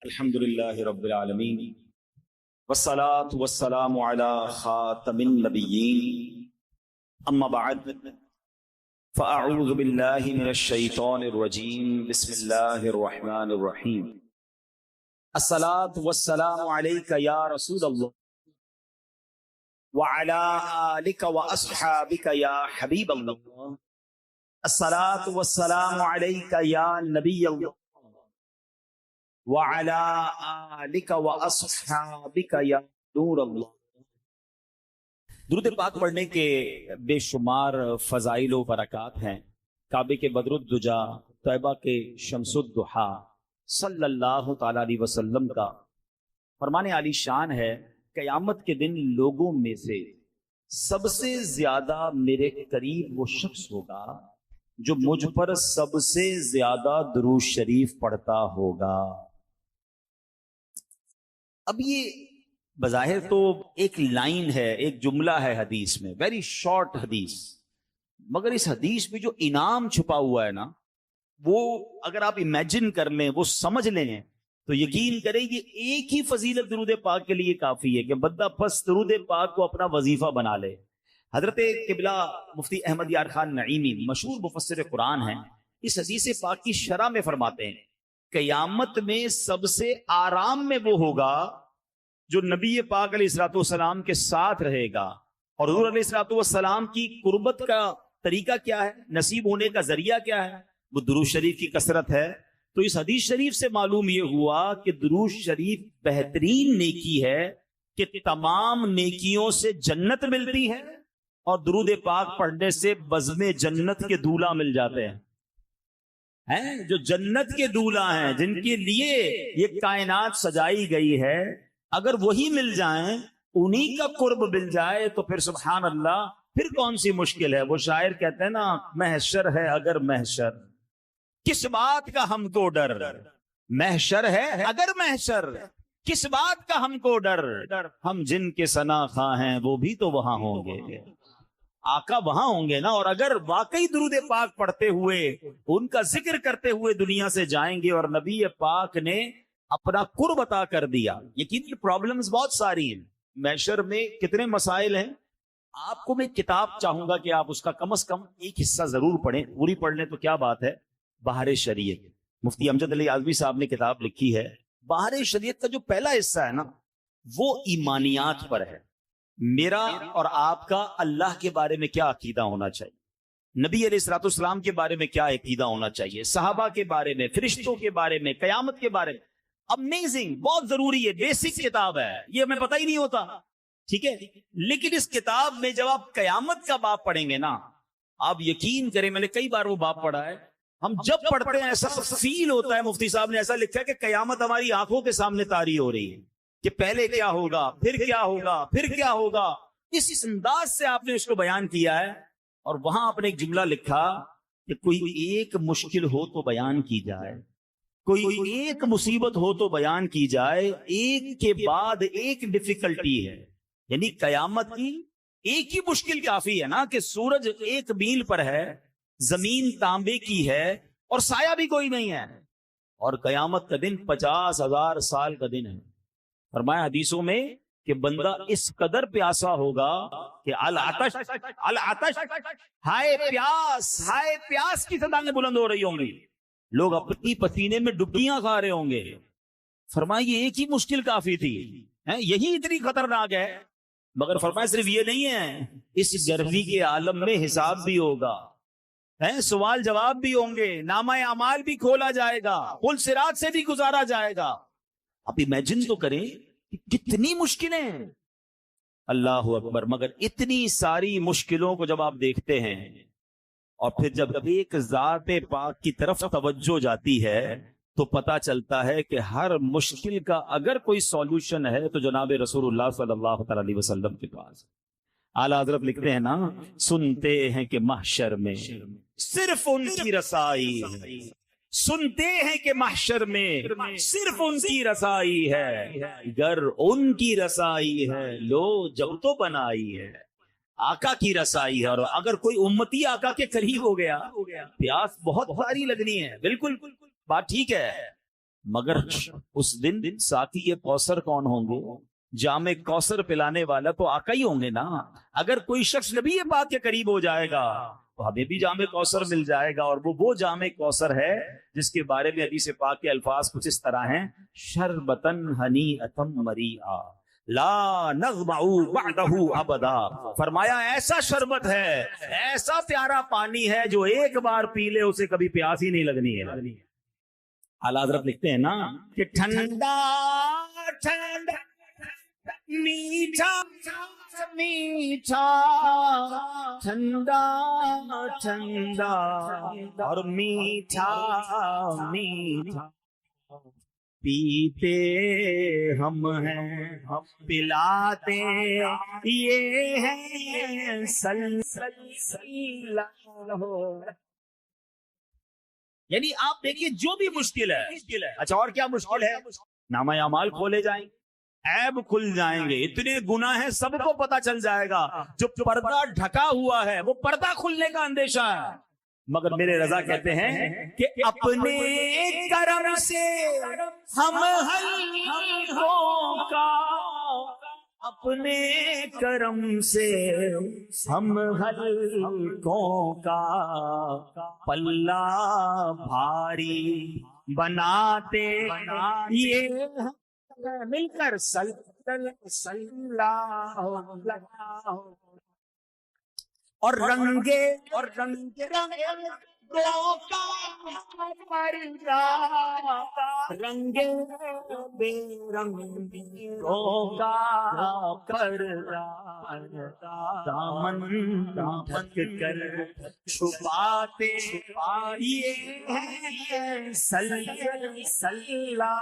الحمدللہ رب العالمین والصلاة والسلام علی خاتم النبیین اما بعد فاعوذ باللہ من الشیطان الرجیم بسم اللہ الرحمن الرحیم الصلاة والسلام علیک یا رسول اللہ وعلی آلک واصحابک یا حبیب اللہ الصلاة والسلام علیک یا نبی اللہ وَعَلَىٰ آلِكَ وَأَصْحَابِكَ يَا نُورَ اللہ۔ درود پاک پڑھنے کے بے شمار فضائل و برکات ہیں۔ کعبے کے بدر الدجا، طیبہ کے شمس الضحیٰ صلی اللہ تعالی علیہ وسلم کا فرمان عالی شان ہے، قیامت کے دن لوگوں میں سے سب سے زیادہ میرے قریب وہ شخص ہوگا جو مجھ پر سب سے زیادہ درود شریف پڑھتا ہوگا۔ اب یہ بظاہر تو ایک لائن ہے، ایک جملہ ہے حدیث میں، ویری شارٹ حدیث، مگر اس حدیث میں جو انعام چھپا ہوا ہے نا، وہ اگر آپ امیجن کر لیں، وہ سمجھ لیں تو یقین کریں یہ ایک ہی فضیلت درود پاک کے لیے کافی ہے کہ بندہ بس درود پاک کو اپنا وظیفہ بنا لے۔ حضرت قبلہ مفتی احمد یار خان نعیمی مشہور مفسر قرآن ہیں، اس حدیث پاک کی شرح میں فرماتے ہیں قیامت میں سب سے آرام میں وہ ہوگا جو نبی پاک علیہ الصلوۃ والسلام کے ساتھ رہے گا۔ اور حضور علیہ الصلوۃ والسلام کی قربت کا طریقہ کیا ہے، نصیب ہونے کا ذریعہ کیا ہے؟ وہ درود شریف کی کثرت ہے۔ تو اس حدیث شریف سے معلوم یہ ہوا کہ درود شریف بہترین نیکی ہے کہ تمام نیکیوں سے جنت ملتی ہے، اور درود پاک پڑھنے سے بزم جنت کے دولہ مل جاتے ہیں۔ جو جنت کے دولہ ہیں، جن کے لیے یہ کائنات سجائی گئی ہے، اگر وہی مل جائیں، انہی کا قرب مل جائے تو پھر سبحان اللہ، پھر کون سی مشکل ہے۔ وہ شاعر کہتے ہیں نا، محشر ہے اگر محشر، کس بات کا ہم کو ڈر، محشر ہے اگر محشر، کس بات کا ہم کو ڈر، ہم جن کے ثنا خواں ہیں وہ بھی تو وہاں ہوں گے، آقا وہاں ہوں گے نا۔ اور اگر واقعی درود پاک پڑھتے ہوئے، ان کا ذکر کرتے ہوئے دنیا سے جائیں گے اور نبی پاک نے اپنا قرب عطا کر دیا، یقیناً پرابلمز بہت ساری ہیں، محشر میں کتنے مسائل ہیں۔ آپ کو میں کتاب چاہوں گا کہ آپ اس کا کم از کم ایک حصہ ضرور پڑھیں، پوری پڑھ لیں تو کیا بات ہے۔ بہار شریعت، مفتی امجد علی اعظمی صاحب نے کتاب لکھی ہے۔ بہار شریعت کا جو پہلا حصہ ہے نا، وہ ایمانیات پر ہے، میرا اور آپ کا اللہ کے بارے میں کیا عقیدہ ہونا چاہیے، نبی علیہ الصلوۃ والسلام کے بارے میں کیا عقیدہ ہونا چاہیے، صحابہ کے بارے میں، فرشتوں کے بارے میں، قیامت کے بارے میں۔ امیزنگ، بہت ضروری ہے، بیسک کتاب ہے، یہ ہمیں پتہ ہی نہیں ہوتا، ٹھیک ہے۔ لیکن اس کتاب میں جب آپ قیامت کا باب پڑھیں گے نا، آپ یقین کریں، میں نے کئی بار وہ باب پڑھا ہے، ہم جب پڑھتے ہیں ایسا فیل ہوتا ہے، مفتی صاحب نے ایسا لکھا ہے کہ قیامت ہماری آنکھوں کے سامنے طاری ہو رہی ہے کہ پہلے کیا ہوگا، پھر کیا ہوگا، پھر کیا ہوگا۔ اس انداز سے آپ نے اس کو بیان کیا ہے، اور وہاں آپ نے ایک جملہ لکھا کہ کوئی ایک مشکل ہو تو بیان کی جائے، کوئی ایک مصیبت ہو تو بیان کی جائے، ایک کے بعد ایک ڈیفیکلٹی ہے، یعنی قیامت کی ایک ہی مشکل کافی ہے نا کہ سورج 1 میل پر ہے، زمین تانبے کی ہے، اور سایہ بھی کوئی نہیں ہے، اور قیامت کا دن 50,000 سال کا دن ہے۔ فرمایا حدیثوں میں کہ بندہ اس قدر پیاسا ہوگا کہ العطش العطش، ہائے پیاس، ہائے پیاس کی صدایں بلند ہو رہی ہوں گی، لوگ اپنی پسینے میں ڈبکیاں کھا رہے ہوں گے۔ فرمایا یہ ایک ہی مشکل کافی تھی، یہی اتنی خطرناک ہے۔ مگر فرمایا صرف یہ نہیں ہے، اس گرمی کے عالم میں حساب بھی ہوگا، سوال جواب بھی ہوں گے، نامہ اعمال بھی کھولا جائے گا، پل صراط سے بھی گزارا جائے گا۔ آپ امیجن تو کریں کہ کتنی مشکلیں، اللہ اکبر۔ مگر اتنی ساری مشکلوں کو جب آپ دیکھتے ہیں، اور پھر جب ایک ذات پاک کی طرف توجہ جاتی ہے، تو پتا چلتا ہے کہ ہر مشکل کا اگر کوئی سولوشن ہے تو جناب رسول اللہ صلی اللہ تعالی علیہ وسلم کے پاس۔ اعلیٰ حضرت لکھتے ہیں نا، سنتے ہیں کہ محشر میں صرف ان کی رسائی ہے، سنتے ہیں کہ محشر میں صرف ان کی رسائی ہے، گر ان کی رسائی ہے لو جب تو بنائی ہے، آقا کی رسائی ہے۔ اور اگر کوئی امتی آقا کے قریب ہو گیا، پیاس بہت بھاری لگنی ہے، بالکل بات ٹھیک ہے، مگر اس دن ساقی کوثر کون ہوں گے؟ جام کوثر پلانے والا تو آقا ہی ہوں گے نا. اگر کوئی شخص نبی پاک کے قریب ہو جائے گا تو ہمیں بھی جام کوثر مل جائے گا. اور وہ جام کوثر ہے جس کے بارے میں حدیث پاک کے الفاظ کچھ اس طرح ہیں: شربتن ہنیئتم مریئا لا نظمع بعدہ ابدا. فرمایا ایسا شربت ہے، ایسا پیارا پانی ہے جو ایک بار پی لے اسے کبھی پیاس ہی نہیں لگنی ہے. اعلیٰ حضرت لکھتے ہیں نا کہ ٹھنڈا ٹھنڈا میٹھا میٹھا ٹھنڈا ٹھنڈا اور میٹھا میٹھا پیتے ہم ہیں پلاتے یہ ہے سلسلہ. یعنی آپ دیکھیے جو بھی مشکل ہے. اچھا اور کیا مشکل ہے؟ نامہ اعمال کھولے جائیں، عیب کھل جائیں گے، اتنے گناہ ہیں سب کو پتا چل جائے گا. جو پردہ ڈھکا ہوا ہے وہ پردہ کھلنے کا اندیشہ ہے. مگر میرے رضا کہتے ہیں کہ اپنے کرم سے ہم حلقوں کا، اپنے کرم سے ہم حلقوں کا پلہ بھاری بناتے یہ مل کر اور رنگے رنگے بے رنگوں کا دامن ڈھک کر چھپاتے یہ سلسلہ.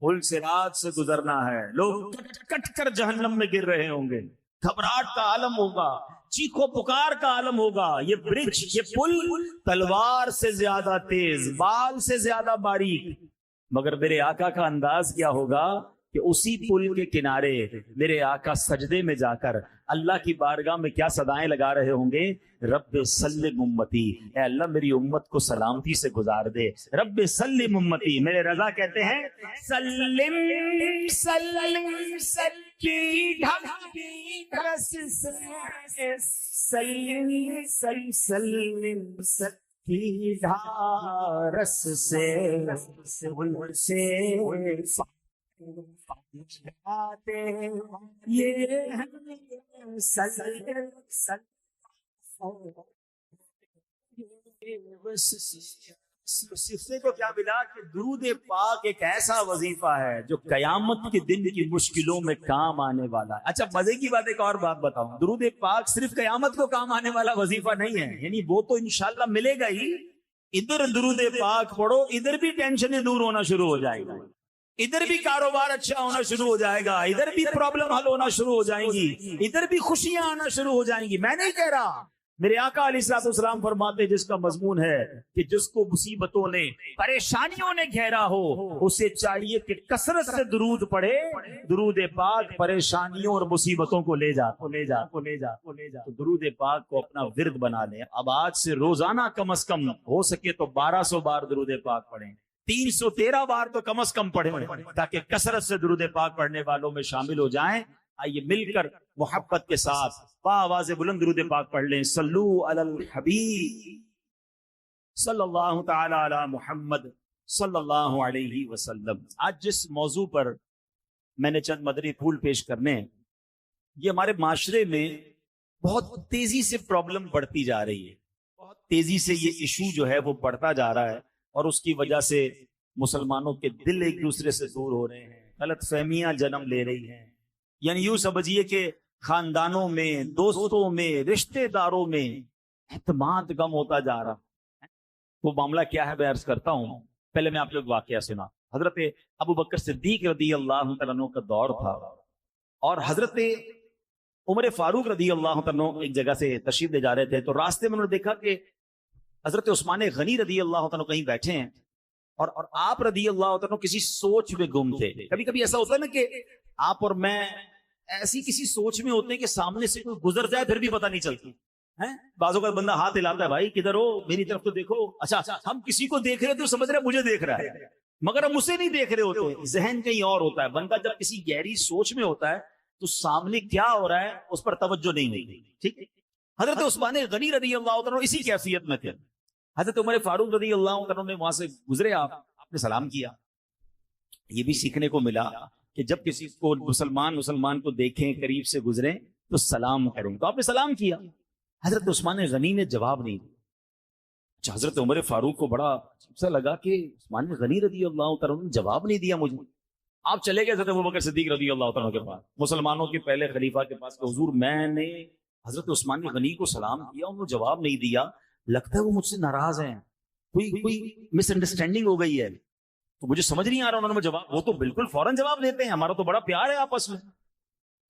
پل صراط سے گزرنا ہے، لوگ کٹ کر جہنم میں گر رہے ہوں گے، گھبراہٹ کا عالم ہوگا، چیخو پکار کا عالم ہوگا. یہ برج، یہ پل تلوار سے زیادہ تیز، بال سے زیادہ باریک. مگر میرے آقا کا انداز کیا ہوگا کہ اسی پل کے کنارے میرے آقا سجدے میں جا کر اللہ کی بارگاہ میں کیا صدائیں لگا رہے ہوں گے: رب سلم امتی، اے اللہ میری امت کو سلامتی سے گزار دے. رب سلم امتی. میرے رضا کہتے ہیں سلم سلم سلم کی ڈھس سے سلم سلم سلم کی ڈھارس سے صفے کو کیا ملا کہ درود پاک ایک ایسا وظیفہ ہے جو قیامت کے دن کی مشکلوں میں کام آنے والا ہے. اچھا مزے کی بات ایک اور بات بتاؤں، درود پاک صرف قیامت کو کام آنے والا وظیفہ نہیں ہے، یعنی وہ تو انشاءاللہ ملے گا ہی. ادھر درود پاک پڑھو، ادھر بھی ٹینشنیں دور ہونا شروع ہو جائے گا، ادھر بھی کاروبار اچھا ہونا شروع ہو جائے گا، ادھر بھی پرابلم حل ہونا شروع ہو جائیں گی، ادھر بھی خوشیاں آنا شروع ہو جائیں گی. میں نہیں کہہ رہا، میرے آقا علیہ الصلوۃ والسلام فرماتے جس کا مضمون ہے کہ جس کو مصیبتوں نے پریشانیوں نے گھیرا ہو اسے چاہیے کہ کثرت سے درود پڑھے. درود پاک پریشانیوں اور مصیبتوں کو لے جا. تو درود پاک کو اپنا ورد بنا لیں. اب آج سے روزانہ کم از کم ہو سکے تو 1200 بار درود پاک پڑھیں، 313 بار تو کم از کم پڑھیں تاکہ کثرت سے درود پاک پڑھنے والوں میں شامل ہو جائیں. آئیے مل کر محبت کے ساتھ بآواز بلند درود پاک پڑھ لیں. صلو علی الحبیب صلی اللہ تعالی علی محمد صلی اللہ علیہ وسلم. آج جس موضوع پر میں نے چند مدنی پھول پیش کرنے ہیں، یہ ہمارے معاشرے میں بہت تیزی سے پرابلم بڑھتی جا رہی ہے، بہت تیزی سے یہ ایشو جو ہے وہ بڑھتا جا رہا ہے، اور اس کی وجہ سے مسلمانوں کے دل ایک دوسرے سے دور ہو رہے ہیں، غلط فہمیاں جنم لے رہی ہیں. یعنی یوں سمجھیے کہ خاندانوں میں، دوستوں میں، رشتہ داروں میں اعتماد کم ہوتا جا رہا. وہ معاملہ کیا ہے میں عرض کرتا ہوں. پہلے میں آپ لوگ واقعہ سنا. حضرت ابو بکر صدیق رضی اللہ تعالیٰ عنہ کا دور تھا، اور حضرت عمر فاروق رضی اللہ تعالیٰ عنہ ایک جگہ سے تشریف لے جا رہے تھے. تو راستے میں انہوں نے دیکھا کہ حضرت عثمان غنی رضی اللہ تعالیٰ کہیں بیٹھے ہیں، اور آپ رضی اللہ تعالیٰ کسی سوچ میں گم تھے. کبھی کبھی ایسا ہوتا ہے نا کہ آپ اور میں ایسی کسی سوچ میں ہوتے ہیں کہ سامنے سے کوئی گزر جائے پھر بھی پتہ نہیں چلتی. بعضوں کا بندہ ہاتھ ہلاتا ہے، بھائی کدھر ہو، میری طرف تو دیکھو. اچھا ہم کسی کو دیکھ رہے تو سمجھ رہے مجھے دیکھ رہا ہے، مگر ہم اسے نہیں دیکھ رہے ہوتے، ذہن کہیں اور ہوتا ہے. بندہ جب کسی گہری سوچ میں ہوتا ہے تو سامنے کیا ہو رہا ہے اس پر توجہ نہیں ہوتی. ٹھیک ہے. حضرت عثمان غنی رضی اللہ عنہ اسی کیفیت میں تھے. حضرت عمر فاروق رضی اللہ عنہ نے وہاں سے گزرے، آپ نے سلام کیا. یہ بھی سیکھنے کو ملا کہ جب کسی کو مسلمان کو دیکھیں، قریب سے گزریں تو سلام کریں. تو آپ نے سلام کیا. حضرت عثمان غنی نے جواب نہیں دیا. حضرت عمر فاروق کو بڑا عجیب سا لگا کہ عثمان غنی رضی اللہ عنہ نے جواب نہیں دیا مجھے. آپ چلے گئے حضرت ابوبکر صدیق رضی اللہ عنہ کے پاس، مسلمانوں کے پہلے خلیفہ کے پاس کہ حضور میں نے حضرت عثمان غنی کو سلام کیا، انہوں نے جواب نہیں دیا، لگتا ہے وہ مجھ سے ناراض ہیں، کوئی مس انڈرسٹینڈنگ ہو گئی ہے، تو مجھے سمجھ نہیں آ رہا انہوں نے جواب. وہ تو بالکل فوراً جواب دیتے ہیں، ہمارا تو بڑا پیار ہے آپس میں.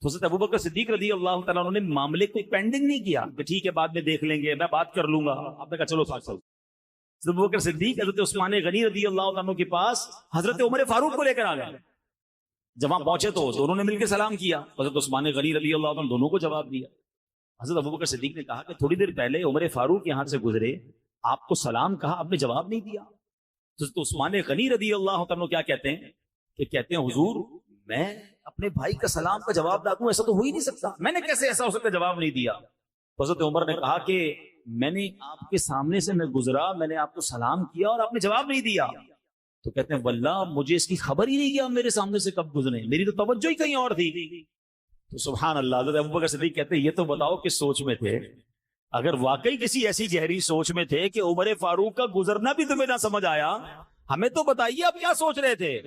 تو حضرت ابوبکر صدیق رضی اللہ تعالیٰ عنہ نے معاملے کو پینڈنگ نہیں کیا کہ ٹھیک ہے بعد میں دیکھ لیں گے، میں بات کر لوں گا. آپ نے کہا چلو ساتھ چلو. حضرت ابوبکر صدیق حضرت عثمان غنی رضی اللہ عنہ کے پاس حضرت عمر فاروق کو لے کر آ گئے. جب وہاں پہنچے تو دونوں نے مل کے سلام کیا. حضرت عثمان غنی رضی اللہ عنہ دونوں کو جواب دیا. حضرت ابوبکر صدیق نے کہا کہ تھوڑی دیر پہلے عمر فاروق یہاں سے گزرے، آپ کو سلام کہا، آپ نے جواب نہیں دیا. حضرت عثمان غنی رضی اللہ عنہ کیا کہتے ہیں کہ کہتے ہیں حضور میں اپنے بھائی کا سلام کا جواب نہ دوں، ایسا تو ہو ہی نہیں سکتا، میں نے کیسے ایسا ہو سکتا جواب نہیں دیا. حضرت عمر نے کہا کہ میں نے آپ کے سامنے سے میں گزرا، میں نے آپ کو سلام کیا اور آپ نے جواب نہیں دیا. تو کہتے ہیں واللہ مجھے اس کی خبر ہی نہیں کہ آپ میرے سامنے سے کب گزرے، میری تو توجہ ہی کہیں اور تھی. تو سبحان اللہ. حضرت ابوبکر صدیق کہتے ہیں یہ تو بتاؤ کس سوچ میں تھے. اگر واقعی کسی ایسی گہری سوچ میں تھے کہ عمر فاروق کا گزرنا بھی تمہیں نہ سمجھ آیا، ہمیں تو بتائیے آپ کیا سوچ رہے تھے.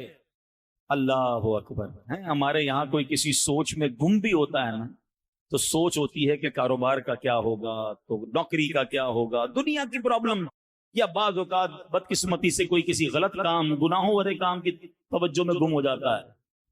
اللہ اکبر. ہمارے یہاں کوئی کسی سوچ میں گم بھی ہوتا ہے نا تو سوچ ہوتی ہے کہ کاروبار کا کیا ہوگا، تو نوکری کا کیا ہوگا، دنیا کی پرابلم، یا بعض اوقات بدقسمتی سے کوئی کسی غلط کام، گناہوں والے کام کی توجہ میں گم ہو جاتا ہے.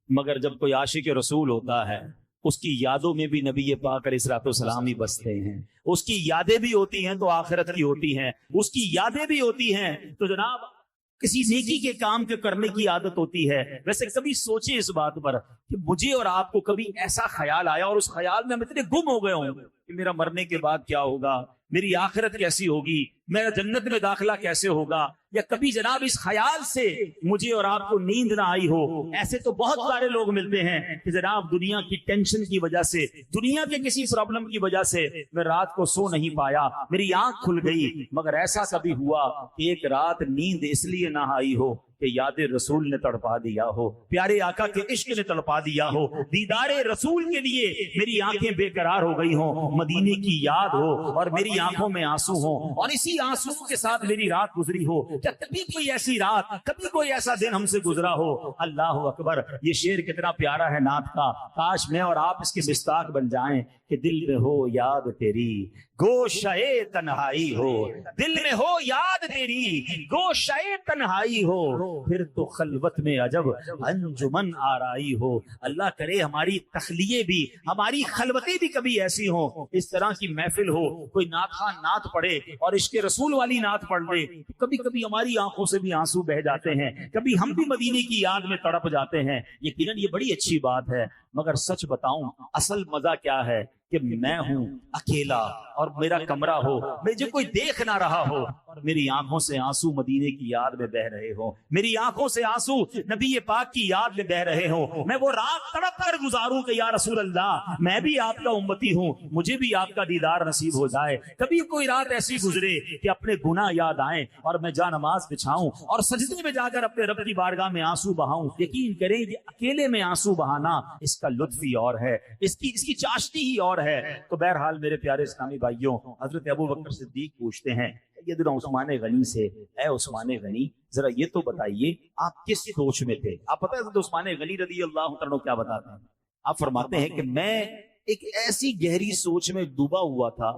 مگر جب کوئی عاشق رسول ہوتا ہے اس کی یادوں میں بھی نبی پاک علیہ الصلوۃ والسلام ہی بستے ہیں. اس کی یادیں بھی ہوتی ہیں تو آخرت کی ہوتی ہیں، اس کی یادیں بھی ہوتی ہیں تو جناب کسی نیکی کے کام کے کرنے کی عادت ہوتی ہے. ویسے کبھی سوچیں اس بات پر کہ مجھے اور آپ کو کبھی ایسا خیال آیا اور اس خیال میں ہم اتنے گم ہو گئے ہوں کہ میرا مرنے کے بعد کیا ہوگا، میری آخرت کیسی ہوگی، میرا جنت میں داخلہ کیسے ہوگا، یا کبھی جناب اس خیال سے مجھے اور آپ کو نیند نہ آئی ہو. ایسے تو بہت سارے لوگ ملتے ہیں کہ جناب دنیا کی ٹینشن کی وجہ سے، دنیا کے کسی پرابلم کی وجہ سے میں رات کو سو نہیں پایا، میری آنکھ کھل گئی. مگر ایسا کبھی ہوا کہ ایک رات نیند اس لیے نہ آئی ہو کہ یاد رسول نے تڑپا دیا ہو، پیارے آقا کے عشق نے تڑپا دیا ہو، دیدار رسول کے لیے میری آنکھیں بے قرار ہو گئی ہوں، مدینے کی یاد ہو اور میری آنکھوں میں آنسو ہوں اور اسی آنسو کے ساتھ میری رات گزری ہو. کیا کبھی کوئی ایسی رات، کبھی کوئی ایسا دن ہم سے گزرا ہو؟ اللہ اکبر. یہ شعر کتنا پیارا ہے نعت کا. کاش میں اور آپ اس کے مصداق بن جائیں کہ دل میں ہو یاد تیری گوشے تنہائی ہو، دل میں ہو یاد تیری گوشے تنہائی ہو، پھر تو خلوت میں عجب انجمن آرائی ہو. اللہ کرے ہماری تخلیے بھی، ہماری خلوتیں بھی کبھی ایسی ہوں، اس طرح کی محفل ہو، کوئی نعت خواہ نعت پڑھے اور عشق رسول والی نعت پڑھ لے، کبھی کبھی ہماری آنکھوں سے بھی آنسو بہ جاتے ہیں، کبھی ہم بھی مدینے کی یاد میں تڑپ جاتے ہیں. یقیناً یہ بڑی اچھی بات ہے. مگر سچ بتاؤں اصل مزہ کیا ہے کہ میں ہوں اکیلا اور میرا کمرہ ہو، مجھے کوئی دیکھ نہ رہا ہو اور میری آنکھوں سے آنسو مدینے کی یاد میں بہ رہے ہوں، میری آنکھوں سے آنسو نبی پاک کی یاد میں بہ رہے ہوں. میں وہ رات تڑپ کر گزاروں کہ یا رسول اللہ میں بھی آپ کا امتی ہوں، مجھے بھی آپ کا دیدار نصیب ہو جائے. کبھی کوئی رات ایسی گزرے کہ اپنے گناہ یاد آئیں اور میں جا نماز بچھاؤں اور سجدے میں جا کر اپنے رب کی بارگاہ میں آنسو بہاؤں. یقین کریں کہ اکیلے میں آنسو بہانا اس کا لطف ہی اور ہے، اس کی چاشنی ہی اور ہے. تو بہرحال میرے پیارے اسلامی بھائیوں، حضرت ابوبکر صدیق پوچھتے ہیں سیدنا عثمان غنی سے، اے عثمان غنی ذرا یہ تو بتائیے آپ کس سوچ میں تھے؟ آپ پتہ ہے حضرت عثمان غنی رضی اللہ عنہ کیا بتاتے ہیں؟ آپ فرماتے ہیں کہ میں ایک ایسی گہری سوچ میں ڈوبا ہوا تھا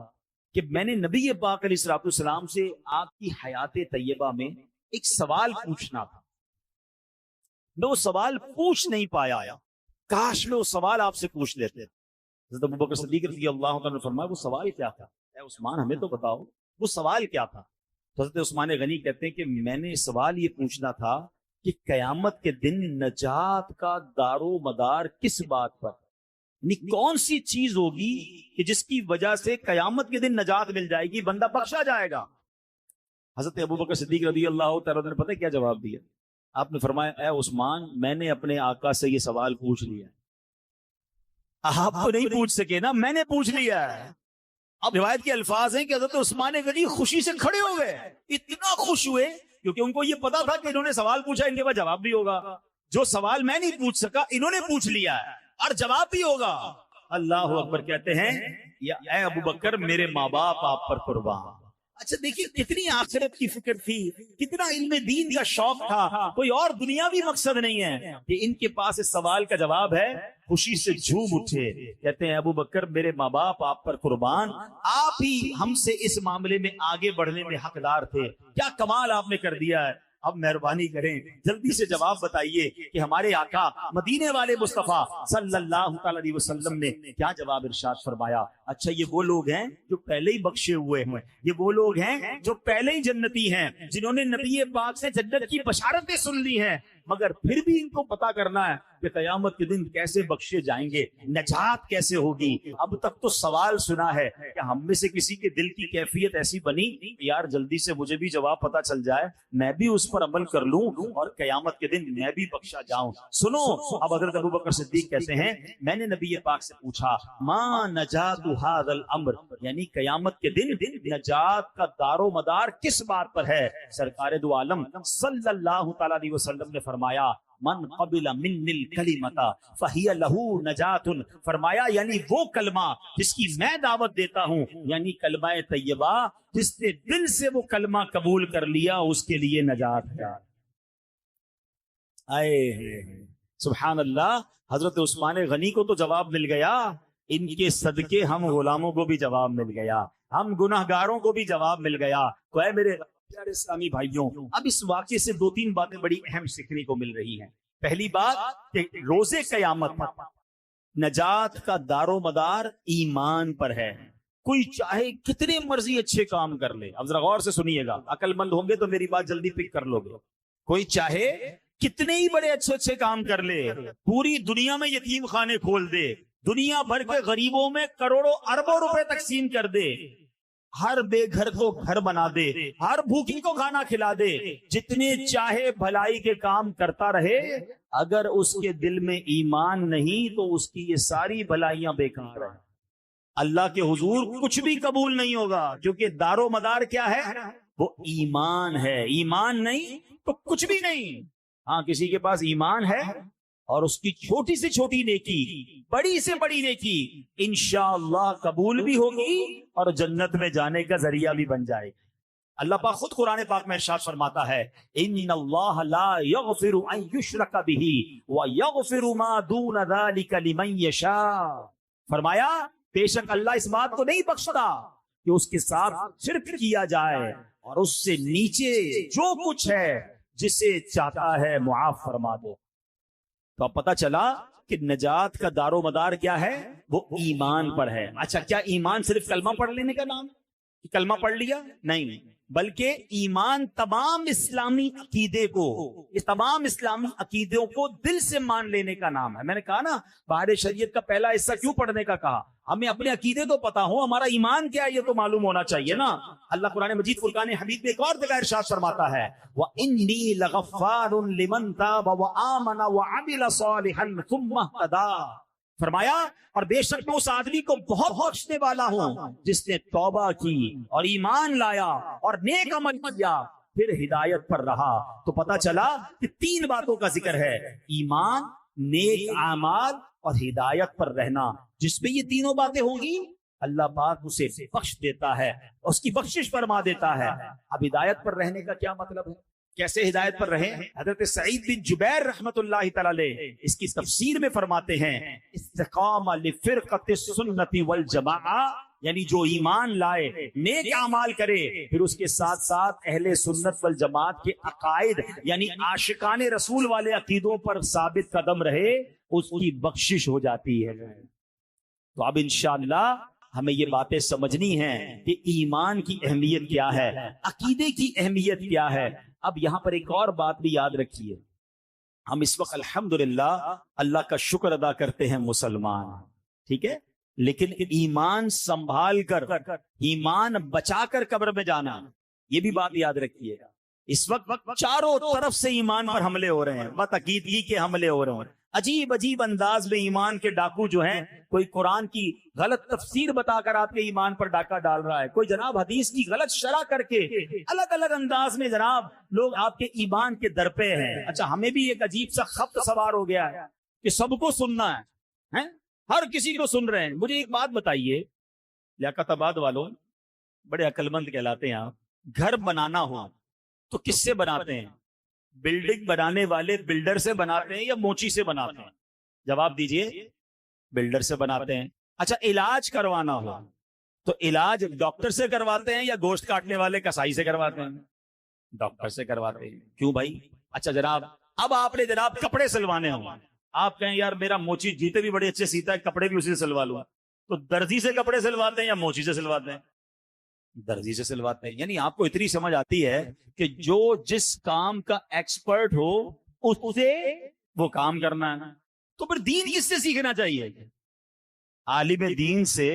کہ میں نے نبی پاک علیہ الصلوۃ والسلام سے آپ کی حیات طیبہ میں ایک سوال پوچھنا تھا، میں وہ سوال پوچھ نہیں پایا، کاش میں وہ سوال آپ سے پوچھ لیتے. حضرت ابوبکر صدیق رضی اللہ عنہ نے فرمایا وہ سوال کیا تھا؟ اے عثمان ہمیں تو بتاؤ وہ سوال کیا تھا؟ تو حضرت عثمان غنی کہتے ہیں کہ میں نے سوال یہ پوچھنا تھا کہ قیامت کے دن نجات کا دار و مدار کس بات پر، یعنی کون سی چیز ہوگی کہ جس کی وجہ سے قیامت کے دن نجات مل جائے گی، بندہ بخشا جائے گا؟ حضرت ابوبکر صدیق رضی اللہ تعالیٰ عنہ نے پتہ کیا جواب دیا؟ آپ نے فرمایا اے عثمان، میں نے اپنے آقا سے یہ سوال پوچھ لیا، آپ تو نہیں پوچھ سکے نا، میں نے پوچھ لیا ہے۔ اب روایت کے الفاظ ہیں کہ حضرت عثمان غنی خوشی سے کھڑے ہو گئے، اتنا خوش ہوئے کیونکہ ان کو یہ پتا تھا کہ انہوں نے سوال پوچھا، ان کے پاس جواب بھی ہوگا، جو سوال میں نہیں پوچھ سکا انہوں نے پوچھ لیا ہے اور جواب بھی ہوگا۔ اللہ اکبر کہتے ہیں یا اے ابوبکر میرے ماں باپ آپ پر قربان۔ اچھا دیکھیے کتنی آخرت کی فکر تھی، کتنا علم دین کا شوق تھا، کوئی اور دنیاوی مقصد نہیں ہے کہ ان کے پاس اس سوال کا جواب ہے، خوشی سے جھوم اٹھے، کہتے ہیں ابوبکر میرے ماں باپ آپ پر قربان، آپ ہی ہم سے اس معاملے میں آگے بڑھنے میں حقدار تھے، کیا کمال آپ نے کر دیا ہے۔ اب مہربانی کریں جلدی سے جواب بتائیے کہ ہمارے آقا مدینے والے مصطفیٰ صلی اللہ تعالی علیہ وسلم نے کیا جواب ارشاد فرمایا؟ اچھا یہ وہ لوگ ہیں جو پہلے ہی بخشے ہوئے ہیں، یہ وہ لوگ ہیں جو پہلے ہی جنتی ہیں، جنہوں نے نبی پاک سے جنت کی بشارتیں سن لی ہیں، مگر پھر بھی ان کو پتا کرنا ہے کہ قیامت کے دن کیسے بخشے جائیں گے، نجات کیسے ہوگی۔ اب تک تو سوال سنا ہے کہ ہم میں سے کسی کے دل کی کیفیت ایسی بنی یار جلدی سے مجھے بھی جواب پتا چل جائے، میں بھی اس پر عمل کر لوں اور قیامت کے دن میں بھی بخشا جاؤں۔ سنو اب حضرت ابوبکر صدیق کہتے ہیں میں نے نبی پاک سے پوچھا ما نجات ھذا الامر، یعنی قیامت کے دن نجات کا دار و مدار کس بات پر ہے؟ سرکار دو عالم صلی اللہ تعالی علیہ وسلم نے فرمایا من قبل من الکلمۃ فہی لہ نجات، فرمایا یعنی وہ کلمہ جس کی میں دعوت دیتا ہوں، یعنی کلمہ طیبہ، جس نے دل سے وہ کلمہ قبول کر لیا اس کے لیے نجات ہے۔ سبحان اللہ، حضرت عثمان غنی کو تو جواب مل گیا، ان کے صدقے ہم غلاموں کو بھی جواب مل گیا، ہم گناہگاروں کو بھی جواب مل گیا۔ تو اے میرے پیارے اسلامی بھائیوں، اب اس واقعے سے دو تین باتیں بڑی اہم سیکھنے کو مل رہی ہیں۔ پہلی بات کہ روز قیامت نجات کا دار و مدار ایمان پر ہے، کوئی چاہے کتنے مرضی اچھے کام کر لے، اب ذرا غور سے سنیے گا، عقل مند ہوں گے تو میری بات جلدی پک کر لو گے، کوئی چاہے کتنے ہی بڑے اچھے کام کر لے، پوری دنیا میں یتیم خانے کھول دے، دنیا بھر کے غریبوں میں کروڑوں اربوں روپے تقسیم کر دے، ہر بے گھر کو گھر بنا دے، ہر بھوکی کو کھانا کھلا دے، جتنے چاہے بھلائی کے کام کرتا رہے، اگر اس کے دل میں ایمان نہیں تو اس کی یہ ساری بھلائیاں بیکار ہیں، اللہ کے حضور کچھ بھی قبول نہیں ہوگا، کیونکہ دار و مدار کیا ہے؟ وہ ایمان ہے، ایمان نہیں تو کچھ بھی نہیں۔ ہاں کسی کے پاس ایمان ہے اور اس کی چھوٹی سے چھوٹی نیکی، بڑی سے بڑی نیکی انشاءاللہ قبول بھی ہوگی اور جنت میں جانے کا ذریعہ بھی بن جائے گی۔ اللہ پاک خود قرآن پاک میں ارشاد فرماتا ہے ان اللہ لا یغفر ان یشرک بہ ویغفر ما دون ذلک لمن یشاء، فرمایا بے شک اللہ اس بات کو نہیں بخشتا کہ اس کے ساتھ شرک کیا جائے اور اس سے نیچے جو کچھ ہے جسے چاہتا ہے معاف فرما دو۔ تو اب پتہ چلا کہ نجات کا دار و مدار کیا ہے؟ وہ ایمان پر ہے۔ اچھا کیا ایمان صرف کلمہ پڑھ لینے کا نام ہے؟ کلمہ پڑھ لیا؟ نہیں، بلکہ ایمان تمام اسلامی عقیدے کو، اس تمام اسلامی عقیدوں کو دل سے مان لینے کا نام ہے۔ میں نے کہا نا باہر شریعت کا پہلا حصہ کیوں پڑھنے کا کہا؟ ہمیں اپنے عقیدے تو پتا ہو، ہمارا ایمان کیا ہے یہ تو معلوم ہونا چاہیے نا۔ اللہ قرآن مجید فرقان حمید میں ایک اور جگہ ارشاد فرماتا ہے وَإِنِّي لَغَفَّارٌ لِمَن تَابَ وَآمَنَ وَعَمِلَ صَالِحًا ثُمَّ اهْتَدَىٰ، فرمایا اور بے شک میں اس آدمی کو بہت بخشنے والا ہوں جس نے توبہ کی اور ایمان لایا اور نیک عمل کیا پھر ہدایت پر رہا۔ تو پتہ چلا کہ تین باتوں کا ذکر ہے، ایمان، نیک اعمال اور ہدایت پر رہنا۔ جس میں یہ تینوں باتیں ہوں گی اللہ پاک اسے بخش دیتا ہے، اس کی بخشش فرما دیتا ہے۔ اب ہدایت پر رہنے کا کیا مطلب ہے؟ کیسے ہدایت پر رہیں؟ حضرت سعید بن جبیر رحمت اللہ تعالی علیہ اس کی تفسیر میں فرماتے ہیں استقامہ لفرقۃ السنۃ والجماعہ، یعنی جو ایمان لائے، نیک اعمال کرے، پھر اس کے ساتھ ساتھ اہل سنت والجماعت کے عقائد یعنی عاشقان رسول والے عقیدوں پر ثابت قدم رہے، اس کی بخشش ہو جاتی ہے۔ تو اب انشاءاللہ ہمیں یہ باتیں سمجھنی ہیں کہ ایمان کی اہمیت کیا ہے، عقیدے کی اہمیت کیا ہے۔ اب یہاں پر ایک اور بات بھی یاد رکھیے، ہم اس وقت الحمدللہ اللہ کا شکر ادا کرتے ہیں مسلمان، ٹھیک ہے، لیکن ایمان سنبھال کر، ایمان بچا کر قبر میں جانا، یہ بھی بات یاد رکھیے گا۔ اس وقت چاروں طرف سے ایمان پر حملے ہو رہے ہیں، بدعقیدگی کے حملے ہو رہے ہیں، عجیب عجیب انداز میں ایمان کے ڈاکو جو ہیں، کوئی قرآن کی غلط تفسیر بتا کر آپ کے ایمان پر ڈاکہ ڈال رہا ہے، کوئی جناب حدیث کی غلط شرح کر کے الگ الگ انداز میں جناب لوگ آپ کے ایمان کے در پہ ہیں۔ اچھا، ہمیں بھی ایک عجیب سا خبط سوار ہو گیا ہے کہ سب کو سننا ہے، ہر کسی کو سن رہے ہیں۔ مجھے ایک بات بتائیے، لیاقت آباد والوں بڑے عقل مند کہلاتے ہیں آپ، گھر بنانا ہو تو کس سے بناتے ہیں؟ بلڈنگ بنانے والے بلڈر سے بناتے ہیں یا موچی سے بناتے ہیں؟ جواب دیجئے، بلڈر سے بناتے ہیں۔ اچھا، علاج کروانا ہو تو علاج ڈاکٹر سے کرواتے ہیں یا گوشت کاٹنے والے کسائی سے کرواتے ہیں؟ ڈاکٹر سے کرواتے ہیں۔ کیوں بھائی؟ اچھا جناب، اب آپ نے جناب کپڑے سلوانے ہوں، آپ کہیں یار میرا موچی جیتے بھی بڑے اچھے سیتا ہے، کپڑے بھی اسی سے سلوا لوں، تو درزی سے کپڑے سلواتے ہیں یا موچی سے سلواتے ہیں؟ درزی سے سلواتے ہیں۔ یعنی آپ کو اتنی سمجھ آتی ہے کہ جو جس کام کا ایکسپرٹ ہو اسے وہ کام کرنا ہے، تو پھر دین کس سے سیکھنا چاہیے؟ عالم دین سے،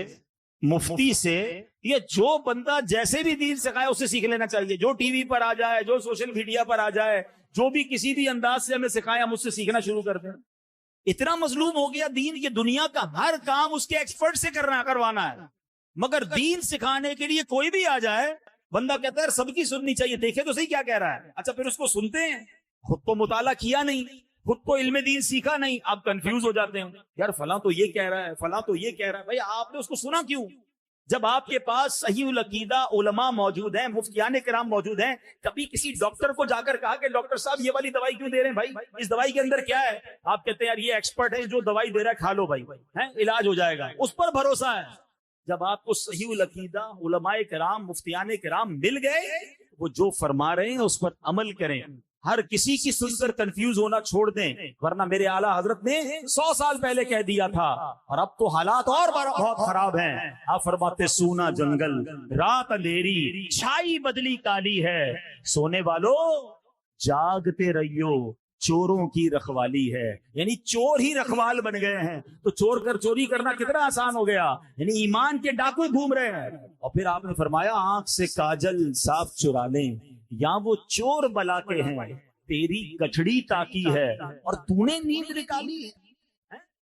مفتی سے، یا جو بندہ جیسے بھی دین سکھائے اس سے سیکھ لینا چاہیے۔ جو ٹی وی پر آ جائے، جو سوشل میڈیا پر آ جائے، جو بھی کسی بھی انداز سے ہمیں سکھائے، ہم اس سے سیکھنا شروع کر دیں۔ اتنا مظلوم ہو گیا دین کہ دنیا کا ہر کام اس کے ایکسپرٹ سے کروانا ہے، مگر دین سکھانے کے لیے کوئی بھی آ جائے، بندہ کہتا ہے سب کی سننی چاہیے، دیکھے تو صحیح کیا کہہ رہا ہے۔ اچھا، پھر اس کو سنتے ہیں، خود تو مطالعہ کیا نہیں، خود تو علم دین سیکھا نہیں، آپ کنفیوز ہو جاتے ہیں، یار فلاں تو یہ کہہ رہا ہے، فلاں تو یہ کہہ رہا ہے۔ بھائی آپ نے اس کو سنا کیوں؟ جب آپ کے پاس صحیح العقیدہ علماء موجود ہیں، مفتیان کرام موجود ہیں، کبھی کسی ڈاکٹر کو جا کر کہا کہ ڈاکٹر صاحب یہ والی دوائی کیوں دے رہے ہیں بھائی، اس دوائی کے اندر کیا ہے؟ آپ کہتے ہیں یار یہ ایکسپرٹ ہے، جو دوائی دے رہا ہے کھا لو بھائی، علاج ہو جائے گا، اس پر بھروسہ ہے۔ جب آپ کو صحیح العقیدہ علماء کرام مفتیان کرام مل گئے، وہ جو فرما رہے ہیں اس پر عمل کریں، ہر کسی کی سن کر کنفیوز ہونا چھوڑ دیں، ورنہ میرے اعلیٰ حضرت نے 100 سال پہلے کہہ دیا تھا، اور اب تو حالات اور بہت خراب ہیں۔ آپ فرماتے سونا جنگل رات اندھیری، چھائی بدلی کالی ہے، سونے والو جاگتے رہیو، چوروں کی رکھوالی ہے۔ یعنی چور ہی رکھوال بن گئے ہیں، تو چوری کرنا کتنا آسان ہو گیا، یعنی ایمان کے ڈاکو گھوم رہے ہیں۔ اور پھر آپ نے فرمایا آنکھ سے کاجل صاف چرا لیں، یا وہ چور بلا کے ہیں، تیری کچھڑی تاکی ہے اور تو نے نیند نکالی ہے۔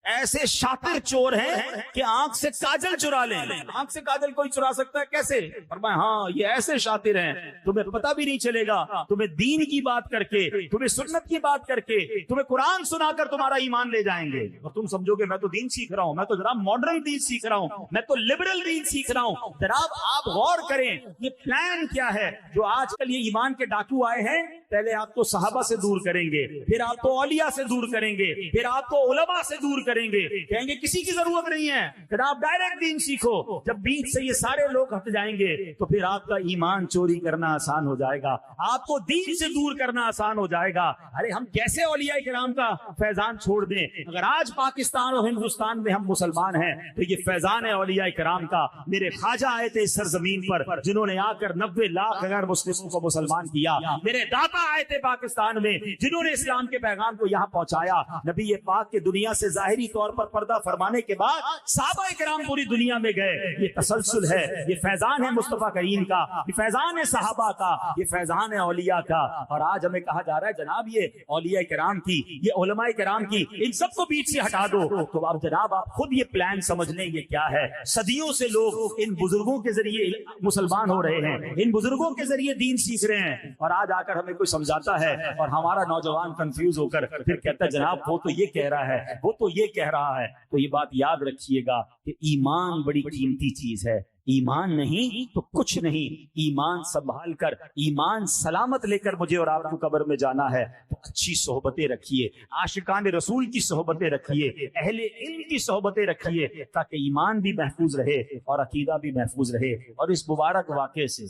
ایسے شاطر چور ہیں کہ آنکھ سے کاجل چرا لیں۔ آنکھ سے کاجل کوئی چرا سکتا ہے کیسے؟ فرمایا ہاں یہ ایسے شاطر ہیں، تمہیں پتہ بھی نہیں چلے گا، تمہیں دین کی بات کر کے، تمہیں سنت کی بات کر کے، تمہیں قرآن سنا کر تمہارا ایمان لے جائیں گے، اور تم سمجھو گے میں تو دین سیکھ رہا ہوں، میں تو جناب ماڈرن دین سیکھ رہا ہوں، میں تو لبرل دین سیکھ رہا ہوں۔ جناب آپ غور کریں یہ پلان کیا ہے جو آج کل یہ ایمان کے ڈاکو آئے ہیں۔ پہلے آپ کو صحابہ سے دور کریں گے، پھر آپ کو اولیاء سے دور کریں گے، پھر آپ کو علماء سے دور کریں گے، کہیں گے کسی کی ضرورت نہیں ہے، پھر آپ ڈائریکٹ دین سیکھو۔ جب بیچ سے یہ سارے لوگ ہٹ جائیں گے تو پھر آپ کا ایمان چوری کرنا آسان ہو جائے گا، آپ کو دین سے دور کرنا آسان ہو جائے گا۔ ارے ہم کیسے اولیاء کرام کا فیضان چھوڑ دیں؟ اگر آج پاکستان اور ہندوستان میں ہم مسلمان ہیں تو یہ فیضان ہے اولیاء کرام کا۔ میرے خواجہ آئے تھے اس سرزمین پر جنہوں نے آ کر 90 لاکھ غیر مسلموں کو مسلمان کیا، میرے داتا آئے تھے پاکستان میں جنہوں نے اسلام کے پیغام کو یہاں پہنچایا۔ نبی پاک کے دنیا سے ظاہری طور پر پردہ فرمانے کے بعد صحابہ کرام پوری دنیا میں گئے۔ یہ تسلسل ہے، یہ فیضان ہے مصطفیٰ کریم کا، یہ فیضان ہے صحابہ کا، یہ فیضان ہے اولیاء کا۔ اور آج ہمیں کہا جا رہا ہے جناب یہ اولیاء کرام کی، یہ علماء کرام کی، ان سب کو بیچ سے ہٹا دو۔ تو آپ جناب آپ خود یہ پلان سمجھ لیں یہ کیا ہے۔ صدیوں سے لوگ ان بزرگوں کے ذریعے مسلمان ہو رہے ہیں، ان بزرگوں کے ذریعے دین سیکھ رہے ہیں، اور آج آ کر ہمیں کوئی سمجھاتا ہے اور ہمارا نوجوان کنفیوز ہو کر پھر کہتا ہے جناب وہ تو یہ کہہ رہا ہے، وہ تو یہ کہہ رہا ہے۔ تو یہ بات یاد رکھیے گا کہ ایمان بڑی قیمتی چیز ہے، ایمان نہیں تو کچھ نہیں۔ ایمان سنبھال کر، ایمان سلامت لے کر مجھے اور آپ کو قبر میں جانا ہے تو اچھی صحبتیں رکھیے، عاشقان رسول کی صحبتیں رکھیے، اہل علم کی صحبتیں رکھیے، تاکہ ایمان بھی محفوظ رہے اور عقیدہ بھی محفوظ رہے۔ اور اس مبارک واقعے سے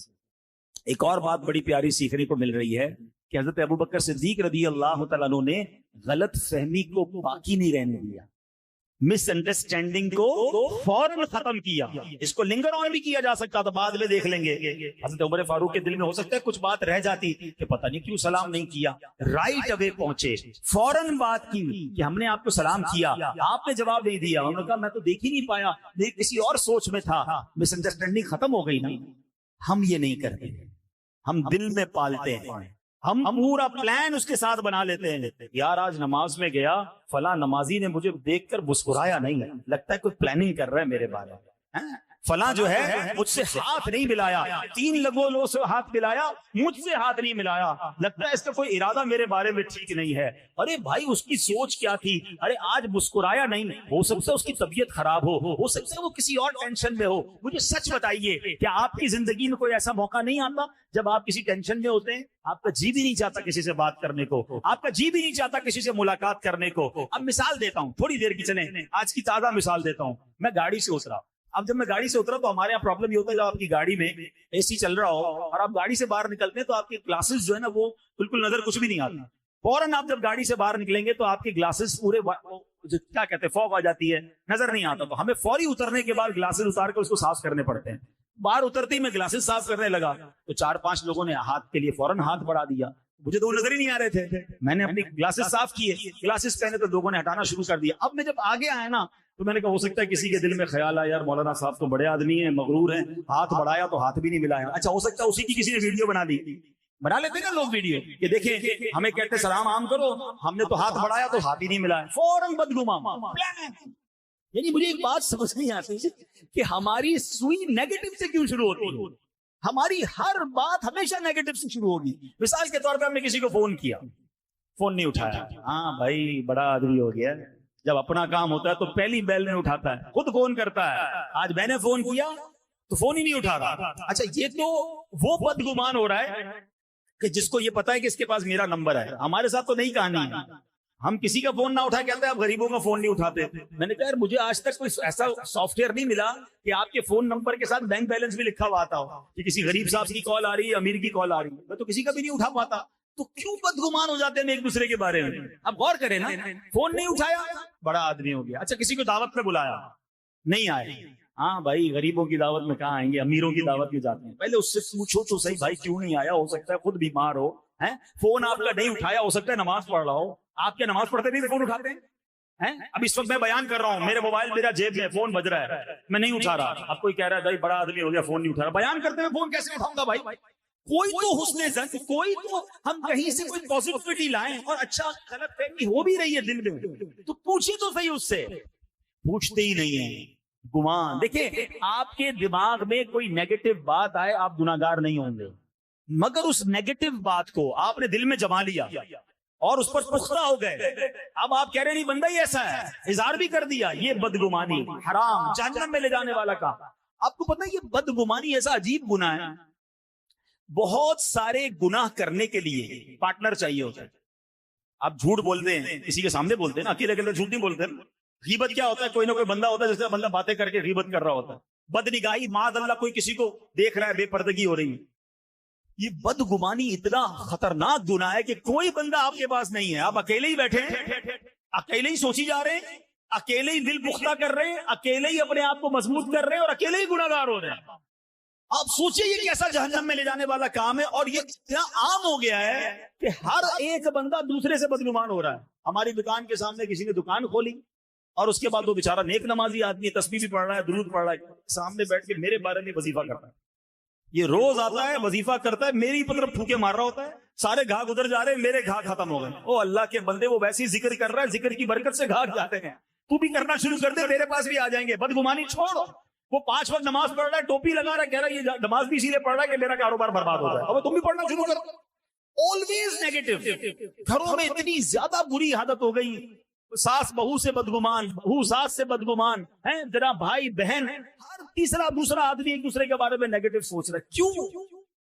ایک اور بات بڑی پیاری سیکھنے کو مل رہی ہے کہ حضرت ابوبکر صدیق رضی اللہ تعالیٰ عنہ نے غلط فہمی کو باقی نہیں رہنے دیا۔ مس انڈرسٹینڈنگ کو فوراً ختم کیا. اس کو لنگر آن بھی کیا جا سکتا تھا, بعد میں دیکھ لیں گے. حضرت عمر فاروق کے دل میں ہو سکتا ہے کچھ بات رہ جاتی کہ پتہ نہیں کیوں سلام نہیں کیا. رائٹ اوے پہنچے, فوراً بات کی کہ ہم نے آپ کو سلام کیا, آپ نے جواب نہیں دیا. انہوں نے کہا میں تو دیکھ ہی نہیں پایا, کسی اور سوچ میں تھا. مس انڈرسٹینڈنگ ختم ہو گئی نا. ہم یہ نہیں کرتے, ہم دل میں پالتے ہیں, ہم پورا پلان اس کے ساتھ بنا لیتے ہیں. یار آج نماز میں گیا, فلاں نمازی نے مجھے دیکھ کر مسکرایا نہیں, لگتا ہے کوئی پلاننگ کر رہا ہے میرے بارے میں. فلاں جو ہے مجھ سے ہاتھ نہیں ملایا, 3 لوگوں سے ہاتھ ملایا, مجھ سے ہاتھ نہیں ملایا, لگتا ہے اس کا کوئی ارادہ میرے بارے میں ٹھیک نہیں ہے. ارے بھائی اس کی سوچ کیا تھی؟ ارے آج مسکرایا نہیں, ہو سکتا ہے اس کی طبیعت خراب ہو سکتا ہے وہ کسی اور ٹینشن میں ہو. مجھے سچ بتائیے, کیا آپ کی زندگی میں کوئی ایسا موقع نہیں آتا جب آپ کسی ٹینشن میں ہوتے ہیں, آپ کا جی بھی نہیں چاہتا کسی سے بات کرنے کو, آپ کا جی بھی نہیں چاہتا کسی سے ملاقات کرنے کو؟ اب مثال دیتا ہوں, تھوڑی دیر کی چلیں, آج کی تازہ مثال دیتا ہوں. میں گاڑی سے اترا. اب جب میں گاڑی سے اترا تو ہمارے یہاں پرابلم یہ ہوتا ہے, جب آپ کی گاڑی میں اے سی چل رہا ہو اور آپ گاڑی سے باہر نکلتے ہیں تو آپ کے گلاسز جو ہے نا وہ بالکل نظر کچھ بھی نہیں آتا. فوراً آپ جب گاڑی سے باہر نکلیں گے تو آپ کے گلاسز پورے کیا کہتے ہیں, فوگ آ جاتی ہے, نظر نہیں آتا. تو ہمیں فوری اترنے کے بعد گلاسز اتار کر اس کو صاف کرنے پڑتے ہیں. باہر اترتے ہی میں گلاسز صاف کرنے لگا تو 4-5 لوگوں نے ہاتھ کے لیے فوراً ہاتھ بڑھا دیا. مجھے تو وہ نظر ہی نہیں آ رہے تھے. میں نے اپنی گلاسز صاف کیے, گلاسز پہنے تو لوگوں نے ہٹانا شروع کر دیا. اب میں جب آگے آیا نا تو میں نے کہا ہو سکتا ہے کسی کے دل میں خیال آیا, یار مولانا صاحب تو بڑے آدمی ہیں, مغرور ہیں, ہاتھ بڑھایا تو ہاتھ بھی نہیں ملایا. اچھا ہو سکتا ہے اسی کی کسی نے ویڈیو بنا دی. بنا لیتے نا لوگ ویڈیو کہ دیکھیں ہمیں کہتے سلام عام کرو, ہم نے تو ہاتھ بڑھایا تو ہاتھ ہی نہیں ملایا. فوراً بدگمان. یعنی مجھے ایک بات سمجھ نہیں آتی کہ ہماری سوئی نیگیٹو سے کیوں شروع ہوتی ہے. ہماری ہر بات ہمیشہ نیگیٹو سے شروع ہوگی. مثال کے طور پہ ہم نے کسی کو فون کیا, فون نہیں اٹھایا. ہاں بھائی بڑا آدمی ہو گیا, جب اپنا کام ہوتا ہے تو پہلی بیل نہیں اٹھاتا ہے, خود فون کرتا ہے. آج میں نے فون کیا تو فون ہی نہیں اٹھا رہا. اچھا یہ تو وہ بدگمان ہو رہا ہے کہ جس کو یہ پتا ہے کہ اس کے پاس میرا نمبر ہے. ہمارے ساتھ تو نہیں کہانی ہے, ہم کسی کا فون نہ اٹھا کہتے ہیں آپ غریبوں کا فون نہیں اٹھاتے. میں نے کہا یار مجھے آج تک کوئی ایسا سافٹ ویئر نہیں ملا کہ آپ کے فون نمبر کے ساتھ بینک بیلنس بھی لکھا ہوا آتا ہو کہ کسی غریب صاحب کی کال آ رہی ہے, امیر کی کال آ رہی ہے. میں تو کسی کا بھی نہیں اٹھا پاتا. تو کیوں بدگمان ہو جاتے ہیں ایک دوسرے کے بارے میں؟ اب غور کریں نا, فون نہیں اٹھایا بڑا آدمی ہو گیا. اچھا کسی کو دعوت میں بلایا, نہیں آئے. ہاں بھائی غریبوں کی دعوت میں کہاں آئیں گے, امیروں کی دعوت میں جاتے ہیں. پہلے اس سے پوچھو تو صحیح بھائی کیوں نہیں آیا, ہو سکتا ہے خود بیمار ہو. فون آپ کا نہیں اٹھایا, ہو سکتا ہے نماز پڑھ رہا ہو. آپ کے نماز پڑھتے نہیں فون اٹھاتے ہیں. اب اس وقت میں بیان کر رہا ہوں, میرے موبائل میرا جیب میں, فون بج رہا ہے, میں نہیں اٹھا رہا. اب کوئی کہہ رہا ہے بھائی بڑا آدمی ہو گیا فون نہیں اٹھا رہا. بیان کرتے ہیں فون کیسے اٹھاؤں گا بھائی؟ کوئی تو حسن زن, کوئی تو ہم کہیں سے کوئی پازیٹیوٹی لائیں. اور اچھا غلط فہمی ہو بھی رہی ہے دل میں تو پوچھیے تو صحیح اس سے. پوچھتے ہی نہیں ہیں, گمان. دیکھیں آپ کے دماغ میں کوئی نیگیٹو بات آئے آپ گناہگار نہیں ہوں گے, مگر اس نیگیٹو بات کو آپ نے دل میں جما لیا اور اس پر پختہ ہو گئے. اب آپ کہہ رہے نہیں بندہ ہی ایسا ہے, اظہار بھی کر دیا. یہ بدگمانی حرام, جہنم میں لے جانے والا کام. آپ کو پتہ ہے یہ بدگمانی ایسا عجیب گناہ ہے, بہت سارے گناہ کرنے کے لیے پارٹنر چاہیے ہوتا ہے. آپ جھوٹ بولتے ہیں, کسی کے سامنے بولتے ہیں نا, اکیلے اکیلے جھوٹ نہیں بولتے. غیبت کیا ہوتا ہے, کوئی نہ کوئی بندہ ہوتا ہے جس سے بندہ باتیں کر کے غیبت کر رہا ہوتا ہے. بدنگاہی, معاذ اللہ کوئی کسی کو دیکھ رہا ہے, بے پردگی ہو رہی ہے. یہ بدگمانی اتنا خطرناک گناہ ہے کہ کوئی بندہ آپ کے پاس نہیں ہے, آپ اکیلے ہی بیٹھے ہیں, اکیلے ہی سوچی جا رہے ہیں, اکیلے ہی دل پختہ کر رہے ہیں, اکیلے ہی اپنے آپ کو مضبوط کر رہے ہیں اور اکیلے ہی گناہگار ہو رہے ہیں. آپ سوچیں یہ کیسا جہنم میں لے جانے والا کام ہے. اور یہ اتنا عام ہو گیا ہے کہ ہر ایک بندہ دوسرے سے بدگمان ہو رہا ہے. ہماری دکان کے سامنے کسی نے دکان کھولی اور اس کے بعد وہ بیچارہ نیک نمازی آدمی ہے, تسبیح بھی پڑھ رہا ہے, درود پڑھ رہا ہے, سامنے بیٹھ کے میرے بارے میں وظیفہ کرتا ہے. یہ روز آتا ہے, وظیفہ کرتا ہے, میری طرف پھوکے مار رہا ہوتا ہے. سارے گھا گزر جا رہے ہیں, میرے گھا ختم ہو گئے. او اللہ کے بندے, وہ ویسے ہی ذکر کر رہا ہے, ذکر کی برکت سے گھا جاتے ہیں. تو بھی کرنا شروع کر دے, میرے پاس بھی آ جائیں گے. بدگمانی چھوڑو. وہ 5 وقت نماز پڑھ رہا ہے, ٹوپی لگا رہا ہے, کہہ رہا ہے یہ نماز بھی اسی لیے پڑھ رہا ہے کہ میرا کاروبار برباد ہو جائے. اب تم بھی پڑھنا شروع کر. Always negative. گھروں میں اتنی زیادہ بری عادت ہو گئی, ساس بہو سے بدگمان, بہو ساس سے بدگمان ہے, ذرا بھائی بہن, ہر تیسرا دوسرا آدمی ایک دوسرے کے بارے میں نیگیٹو سوچ رہا ہے. کیوں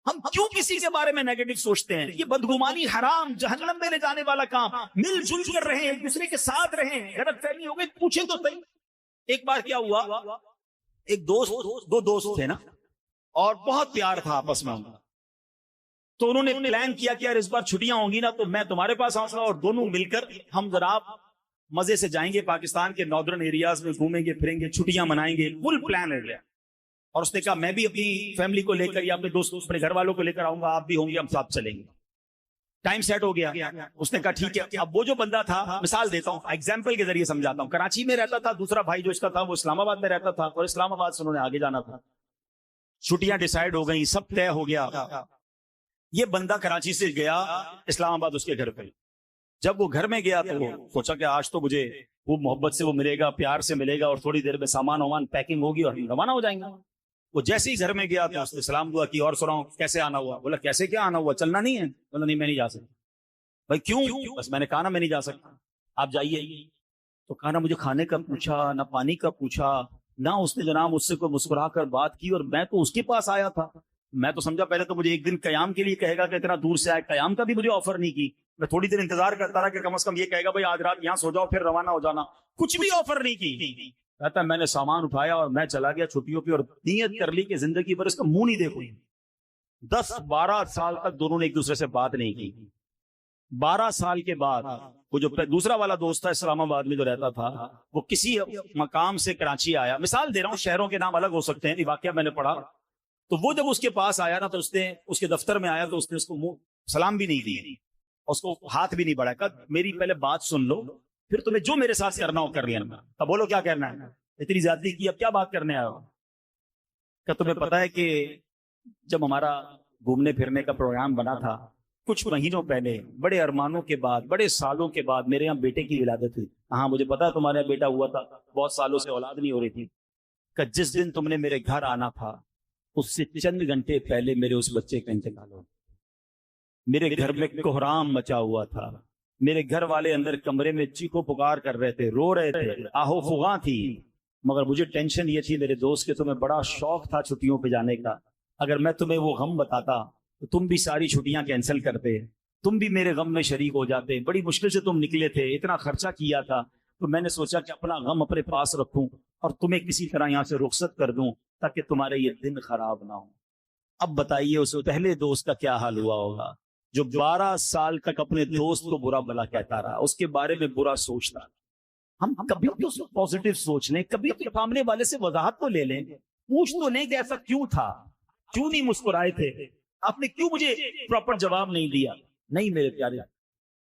ہم کیوں کسی کے بارے میں نیگیٹو سوچتے ہیں؟ یہ بدگمانی حرام, جہنم میں لے جانے والا کام. مل جل کر رہیں, ایک دوسرے کے ساتھ رہیں. غلط فہمی ہو گئی, پوچھیں تو صحیح. ایک بار کیا ہوا, ایک دو دوست تھے نا, اور بہت پیار تھا آپس میں. تو انہوں نے پلان کیا کہ یار اس بار چھٹیاں ہوں گی نا تو میں تمہارے پاس آؤں گا اور دونوں مل کر ہم ذرا مزے سے جائیں گے پاکستان کے ناردرن ایریاز میں، گھومیں گے پھریں گے، چھٹیاں منائیں گے، فل پلان ہے گیا. اور اس نے کہا میں بھی اپنی فیملی کو لے کر یا اپنے دوستوں اپنے گھر والوں کو لے کر آؤں گا، آپ بھی ہوں گے، ہم ساتھ چلیں گے. ٹائم سیٹ ہو گیا. اس نے کہا ٹھیک ہے. اب وہ جو بندہ تھا، مثال دیتا ہوں، ایگزامپل کے ذریعے سمجھاتا ہوں، کراچی میں رہتا تھا، دوسرا بھائی جو اس کا تھا وہ اسلام آباد میں رہتا تھا، اور اسلام آباد سے انہوں نے آگے جانا تھا. چھٹیاں ڈیسائیڈ ہو گئی، سب طے ہو گیا. یہ بندہ کراچی سے گیا اسلام آباد اس کے گھر پہ. جب وہ گھر میں گیا تو وہ سوچا کہ آج تو مجھے وہ محبت سے وہ ملے گا، پیار سے ملے گا، اور تھوڑی دیر میں سامان وامان پیکنگ ہوگی اور ہم روانہ ہو جائیں گے. وہ جیسے ہی گھر میں گیا تو اس نے سلام دعا کی، اور سناؤ کیسے آنا ہوا؟ بولا کیسے کیا آنا ہوا، چلنا نہیں ہے؟ بولا نہیں میں نہیں جا سکتا. بھائی کیوں؟ بس میں نے کہا نا میں نہیں جا سکتا، آپ جائیے. تو کہا نا مجھے کھانے کا پوچھا، نہ پانی کا پوچھا، نہ اس نے جناب مجھ سے کوئی مسکرا کر بات کی، اور میں تو اس کے پاس آیا تھا. میں تو سمجھا پہلے تو مجھے ایک دن قیام کے لیے کہے گا کہ اتنا دور سے آئے، قیام کا بھی مجھے آفر نہیں کی. میں تھوڑی دیر انتظار کرتا رہا کہ کم از کم یہ کہے گا بھائی آج رات یہاں سو جاؤ پھر روانہ ہو جانا. کچھ بھی آفر نہیں کی. کہتا میں نے سامان اٹھایا اور میں چلا گیا چھٹیوں پہ، اور نیت کر لی کہ زندگی بھر اس کا منہ نہیں دیکھوں. 10-12 سال تک دونوں نے ایک دوسرے سے بات نہیں کی. 12 سال کے بعد وہ جو دوسرا والا دوست تھا اسلام آباد میں جو رہتا تھا، وہ کسی مقام سے کراچی آیا. مثال دے رہا ہوں، شہروں کے نام الگ ہو سکتے ہیں، یہ واقعہ میں نے پڑھا. تو وہ جب اس کے پاس آیا نا تو اس نے اس کے دفتر میں آیا تو اس نے اس کو سلام بھی نہیں دی، اس کو ہاتھ بھی نہیں بڑھایا. کہا میری پہلے بات سن لو، پھر تمہیں جو میرے ساتھ کرنا ہو کر لینا. تب بولو کیا کرنا ہے؟ اتنی زیادتی کی، اب کیا بات کرنے آیا ہو؟ کہ تمہیں پتا ہے کہ جب ہمارا گھومنے پھرنے کا پروگرام بنا تھا کچھ مہینوں پہلے، بڑے ارمانوں کے بعد، بڑے سالوں کے بعد میرے یہاں بیٹے کی ولادت ہوئی. ہاں مجھے پتا ہے تمہارے یہاں بیٹا ہوا تھا، بہت سالوں سے اولاد نہیں ہو رہی تھی. کہ جس دن تم نے میرے گھر آنا تھا اس سے چند گھنٹے پہلے میرے اس بچے کا انتقال ہو. میرے گھر میں کوہرام مچا ہوا تھا، میرے گھر والے اندر کمرے میں چیخو پکار کر رہے تھے، رو رہے تھے، آہو فغاں تھی. مگر مجھے ٹینشن یہ تھی میرے دوست کہ تمہیں بڑا شوق تھا چھٹیوں پہ جانے کا. اگر میں تمہیں وہ غم بتاتا تو تم بھی ساری چھٹیاں کینسل کرتے، تم بھی میرے غم میں شریک ہو جاتے. بڑی مشکل سے تم نکلے تھے، اتنا خرچہ کیا تھا، تو میں نے سوچا کہ اپنا غم اپنے پاس رکھوں اور تمہیں کسی طرح یہاں سے رخصت کر دوں تاکہ تمہارے یہ دن خراب نہ ہو. اب بتائیے اس پہلے دوست کا کیا حال ہوا ہوگا جو 12 سال تک اپنے دوست کو برا بلا کہتا رہا، اس کے بارے میں برا سوچتا. ہم کبھی بھی اس کو پازیٹیو سوچ لیں، کبھی اپنے سامنے والے سے وضاحت تو لے لیں، پوچھ تو لیں کہ ایسا کیوں تھا، کیوں نہیں مسکرائے تھے، آپ نے کیوں مجھے پراپر جواب نہیں دیا. نہیں میرے پیارے،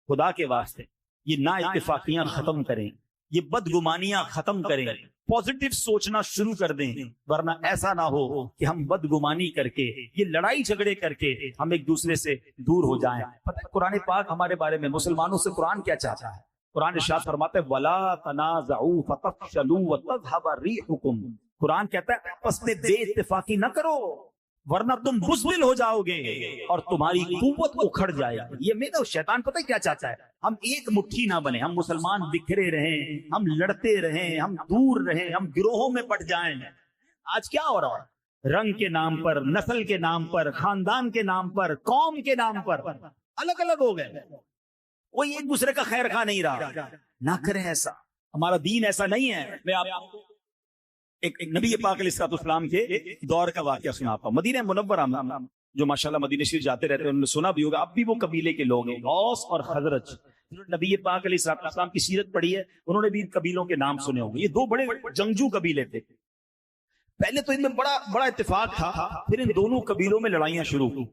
خدا کے واسطے یہ نا اتفاقیاں ختم کریں، یہ بدگمانیاں ختم کریں، پازیٹیو سوچنا شروع کر دیں، ورنہ ایسا نہ ہو کہ ہم بدگمانی کر کے، یہ لڑائی جھگڑے کر کے ہم ایک دوسرے سے دور ہو جائیں. پتہ ہے قرآن پاک ہمارے بارے میں، مسلمانوں سے قرآن کیا چاہتا ہے؟ قرآن ارشاد فرماتا ہے وَلَا تَنَازَعُوا فَتَفْشَلُوا وَتَذْهَبَ رِيحُكُمْ. قرآن کہتا ہے آپس میں بے اتفاقی نہ کرو ورنہ تم بزدل ہو جاؤ گے اور تمہاری قوت اکھڑ جائے گی. یہ میرا شیطان پتہ کیا چاہتا ہے؟ ہم ایک مٹھی نہ بنے، ہم مسلمان بکھرے رہیں، ہم لڑتے رہیں، ہم دور رہیں، ہم گروہوں میں بٹ جائیں. آج کیا ہو رہا ہے؟ رنگ کے نام پر، نسل کے نام پر، خاندان کے نام پر، قوم کے نام پر الگ الگ ہو گئے. کوئی ایک دوسرے کا خیر خواہ نہیں رہا. نہ کریں ایسا، ہمارا دین ایسا نہیں ہے. میں آپ کو ایک نبی پاک علیہ السلام کے دور کا واقعہ سناتا ہوں. مدینہ منورہ میں جو ماشاءاللہ مدینہ شریف جاتے رہتے ہیں، انہوں نے سنا بھی ہوگا، اب بھی وہ قبیلے کے لوگ ہیں، اوس اور خزرج. نبی پاک علیہ السلام کی سیرت پڑھی ہے، انہوں نے بھی قبیلوں کے نام سنے ہوں گے. یہ دو بڑے جنگجو قبیلے تھے. پہلے تو ان میں بڑا اتفاق تھا، پھر ان دونوں قبیلوں میں لڑائیاں شروع ہوئی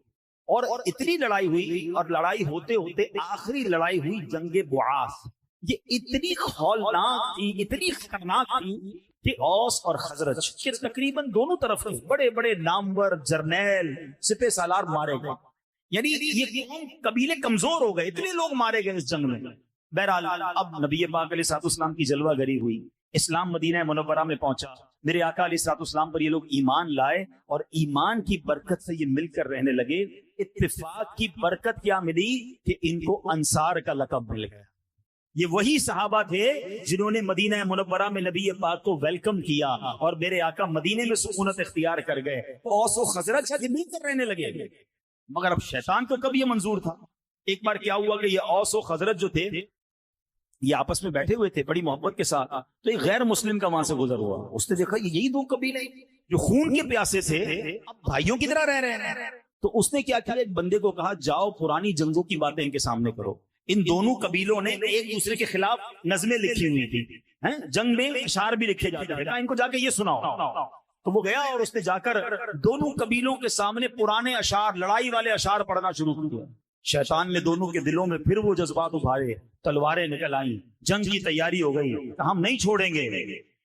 اور اتنی لڑائی ہوئی، اور لڑائی ہوتے ہوتے آخری لڑائی ہوئی جنگ بعاث. یہ اتنی ہولناک تھی، اتنی خطرناک تھی کہ اوس اور خزرج کے تقریباً دونوں طرف کے بڑے بڑے نامور جرنیل سپہ سالار مارے گئے. یعنی یہ قبیلے کمزور ہو گئے، اتنے لوگ مارے گئے اس جنگ میں. بہرحال اب نبی پاک علیہ السلام کی جلوہ گری ہوئی، اسلام مدینہ منورہ میں پہنچا، میرے آقا علیہ السلام پر یہ لوگ ایمان لائے اور ایمان کی برکت سے یہ مل کر رہنے لگے. اتفاق کی برکت کیا ملی کہ ان کو انصار کا لقب مل گیا. یہ وہی صحابہ تھے جنہوں نے مدینہ منورہ میں نبی پاک کو ویلکم کیا اور میرے آقا مدینے میں سکونت اختیار کر گئے. اوس و خزرج مل کر رہنے لگے. مگر اب شیطان کو کب یہ منظور تھا؟ ایک بار کیا ہوا کہ یہ اوس و خزرج جو تھے یہ آپس میں بیٹھے ہوئے تھے بڑی محبت کے ساتھ، تو ایک غیر مسلم کا وہاں سے گزر ہوا. اس نے دیکھا یہی دو قبیلے جو خون کے پیاسے تھے اب بھائیوں کی طرح رہ رہے ہیں. تو اس نے کیا کیا، ایک بندے کو کہا جاؤ پرانی جنگوں کی باتیں ان کے سامنے کرو. ان دونوں قبیلوں نے ایک دوسرے کے خلاف نظمیں لکھی ہوئی تھی، جنگ میں اشعار بھی لکھے جاتے ہیں، کہا ان کو جا کے یہ سناؤ، تو وہ گیا اور اس نے جا کر دونوں قبیلوں کے سامنے پرانے اشعار، لڑائی والے اشعار پڑھنا شروع کیا۔ شیطان نے دونوں کے دلوں میں پھر وہ جذبات ابھارے، تلواریں نکل آئیں، جنگ کی تیاری ہو گئی، ہم نہیں چھوڑیں گے۔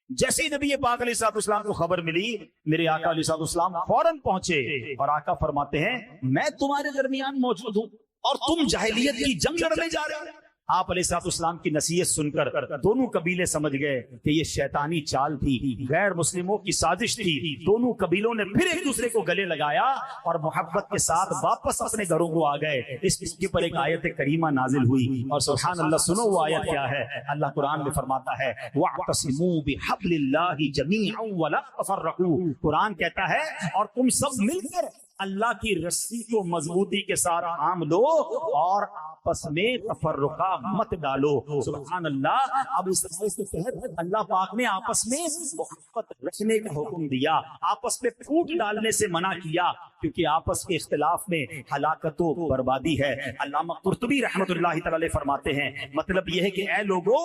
جیسے ہی نبی پاک علیہ الصلوۃ والسلام کو خبر ملی، میرے آقا علیہ الصلوۃ والسلام فوراً پہنچے اور آقا فرماتے ہیں میں تمہارے درمیان موجود ہوں اور تم جاہلیت کی جنگ لڑنے جا رہے ہو۔ آپ علیہ الصلوۃ والسلام کی نصیحت سن کر دونوں قبیلے سمجھ گئے کہ یہ شیطانی چال تھی، غیر مسلموں کی سازش تھی۔ دونوں قبیلوں نے پھر ایک دوسرے کو گلے لگایا اور محبت کے ساتھ واپس اپنے گھروں کو آ گئے۔ اس کے پر ایک آیت کریمہ نازل ہوئی اور سبحان اللہ، سنو وہ آیت کیا ہے۔ اللہ قرآن میں فرماتا ہے وَاعْتَصِمُوا بِحَبْلِ اللَّهِ جَمِيعًا وَلَا تَفَرَّقُوا، قرآن کہتا ہے اور تم سب مل کر اللہ کی رسی کو مضبوطی کے ساتھ تھام لو اور آپس میں تفرقہ مت ڈالو۔ سبحان اللہ۔ اب اس آیت کے تحت اللہ پاک نے آپس میں محبت رکھنے کا حکم دیا، آپس میں پھوٹ ڈالنے سے منع کیا، کیونکہ آپس کے اختلاف میں ہلاکت و بربادی ہے۔ علامہ قرطبی رحمۃ اللہ تعالی علیہ فرماتے ہیں مطلب یہ ہے کہ اے لوگوں،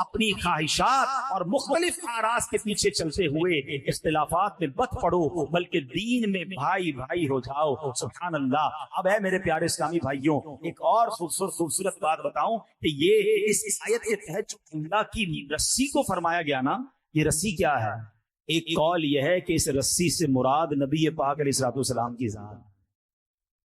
اپنی خواہشات اور مختلف آراز کے پیچھے چلتے ہوئے اختلافات میں مت پڑو، بلکہ دین میں بھائی بھائی ہو جاؤ۔ سبحان اللہ۔ اب ہے میرے پیارے اسلامی بھائیوں، ایک اور خوبصورت بات بتاؤں کہ یہ اس آیت کے تحت اللہ کی رسی کو فرمایا گیا نا، یہ رسی کیا ہے؟ ایک قول یہ ہے کہ اس رسی سے مراد نبی پاک علیہ الصلوۃ والسلام کی ذات،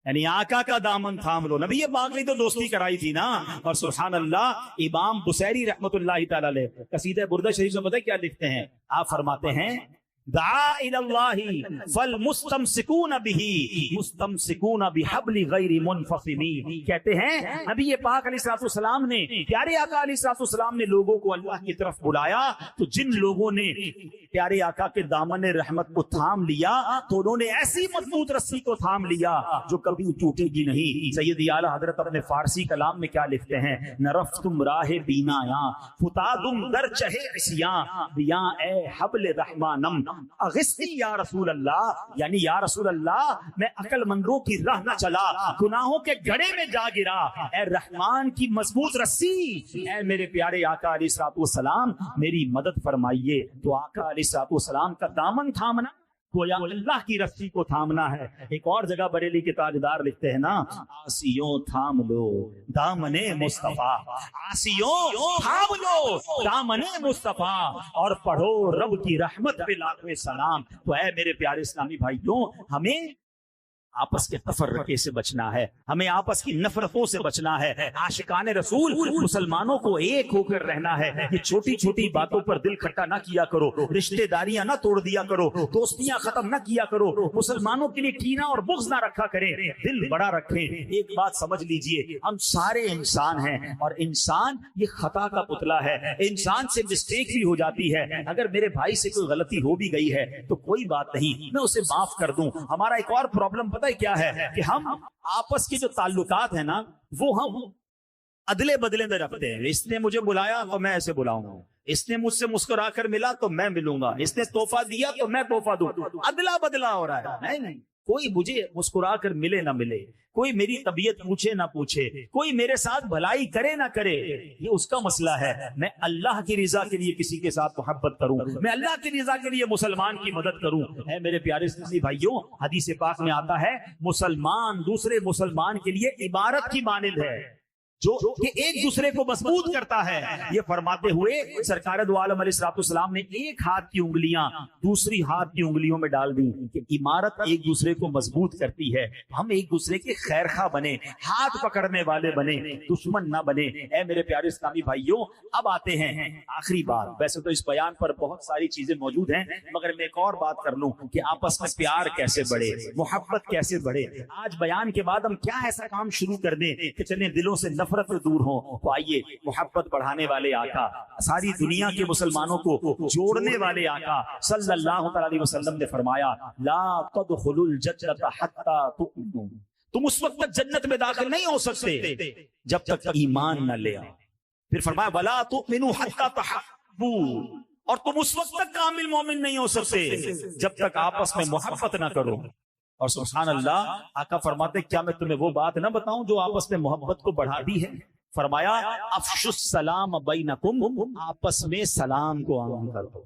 یعنی آقا کا دامن تھام لو۔ نبی پاک نے تو دوستی کرائی تھی نا۔ اور سبحان اللہ، امام بصیری رحمۃ اللہ تعالی علیہ قصیدہ بردہ شریف میں پتہ کیا لکھتے ہیں؟ آپ فرماتے ہیں دعا الی اللہ فالمستمسکون بہ مستمسکون بحبل غیر منفصم، کہتے ہیں نبی پاک علیہ الصلوۃ والسلام نے، پیارے آقا علیہ الصلوۃ والسلام نے لوگوں کو اللہ کی طرف بلایا، تو جن لوگوں نے پیارے آقا کے دامن رحمت کو تھام لیا تو انہوں نے ایسی مضبوط رسی کو تھام لیا جو کبھی ٹوٹے گی نہیں۔ سیدی اعلی حضرت اپنے فارسی کلام میں کیا لکھتے ہیں؟ نرفتم راہ بینایاں فتادم در چہے عصیاں بیاں اے حبل رحمانم اغثنی یا رسول اللہ، یعنی یا رسول اللہ میں عقل مندوں کی راہ نہ چلا، گناہوں کے گڑھے میں جا گرا، اے رحمان کی مضبوط رسی، اے میرے پیارے آقا علیہ الصلوۃ والسلام میری مدد فرمائیے۔ تو آقا علیہ الصلوۃ والسلام کا دامن تھامنا گویا اللہ کی رسی کو تھامنا ہے۔ ایک اور جگہ بریلی کے تاجدار لکھتے ہیں نا، آسیوں تھام لو دامن مصطفیٰ، آسیوں تھام لو دامن مصطفیٰ اور پڑھو رب کی رحمت پہ لاکھوں سلام۔ تو اے میرے پیارے اسلامی بھائیوں، ہمیں آپس کے تفرقے سے بچنا ہے، ہمیں آپس کی نفرتوں سے بچنا ہے۔ عاشقان رسول مسلمانوں کو ایک ہو کر رہنا ہے۔ یہ چھوٹی چھوٹی باتوں پر دل کھٹا نہ کیا کرو، رشتہ داریاں نہ توڑ دیا کرو، دوستیاں ختم نہ کیا کرو، مسلمانوں کے لیے کینہ اور بغض نہ رکھا کریں، دل بڑا رکھیں۔ ایک بات سمجھ لیجئے، ہم سارے انسان ہیں اور انسان یہ خطا کا پتلا ہے، انسان سے مسٹیک بھی ہو جاتی ہے۔ اگر میرے بھائی سے کوئی غلطی ہو بھی گئی ہے تو کوئی بات نہیں، میں اسے معاف کر دوں۔ ہمارا ایک اور پرابلم کیا ہے کہ ہم آپس کے جو تعلقات ہیں نا وہ ہم ادلے بدلے میں رکھتے ہیں۔ اس نے مجھے بلایا تو میں ایسے بلاؤں گا، اس نے مجھ سے مسکرا کر ملا تو میں ملوں گا، اس نے تحفہ دیا تو میں تحفہ دوں، ادلا بدلا ہو رہا ہے۔ نہیں، کوئی مجھے مسکرا کر ملے نہ ملے، کوئی میری طبیعت پوچھے نہ پوچھے، کوئی میرے ساتھ بھلائی کرے نہ کرے، یہ اس کا مسئلہ ہے۔ میں اللہ کی رضا کے لیے کسی کے ساتھ محبت کروں، میں اللہ کی رضا کے لیے مسلمان کی مدد کروں۔ اے میرے پیارے اسلامی بھائیوں، حدیث پاک میں آتا ہے مسلمان دوسرے مسلمان کے لیے عمارت کی مانند ہے جو کہ ایک دوسرے کو مضبوط کرتا ہے۔ یہ فرماتے ہوئے سرکار دو عالم علیہ الصلوۃ والسلام نے ایک ہاتھ کی انگلیاں دوسری ہاتھ کی انگلیوں میں ڈال دی کہ عمارت ایک دوسرے کو مضبوط کرتی ہے، ہم ایک دوسرے کے خیر خواہ بنے، ہاتھ پکڑنے والے بنے، دشمن نہ بنے۔ اے میرے پیارے اسلامی بھائیوں، اب آتے ہیں آخری بات۔ ویسے تو اس بیان پر بہت ساری چیزیں موجود ہیں، مگر میں ایک اور بات کر لوں کہ آپس میں پیار کیسے بڑھے، محبت کیسے بڑھے۔ آج بیان کے بعد ہم کیا ایسا کام شروع کر دیں کہ چلیں دلوں سے نفرت دور ہوں۔ تو آئیے، محبت بڑھانے والے آقا، ساری دنیا کے مسلمانوں کو جوڑنے والے آقا صلی اللہ علیہ وسلم نے فرمایا لا تدخلوا الجنة حتى تؤمنوا، تم اس وقت تک جنت میں داخل نہیں ہو سکتے جب تک ایمان نہ لے آؤ۔ پھر فرمایا ولا تؤمنوا حتى تحبوا، اور تم اس وقت تک کامل مومن نہیں ہو سکتے جب تک آپس میں محبت نہ کرو۔ اور سبحان اللہ، آقا فرماتے کیا میں تمہیں وہ بات نہ بتاؤں جو آپس میں محبت کو بڑھا دی ہے؟ فرمایا افشوا السلام بینکم، آپس میں سلام کو عام کر دو.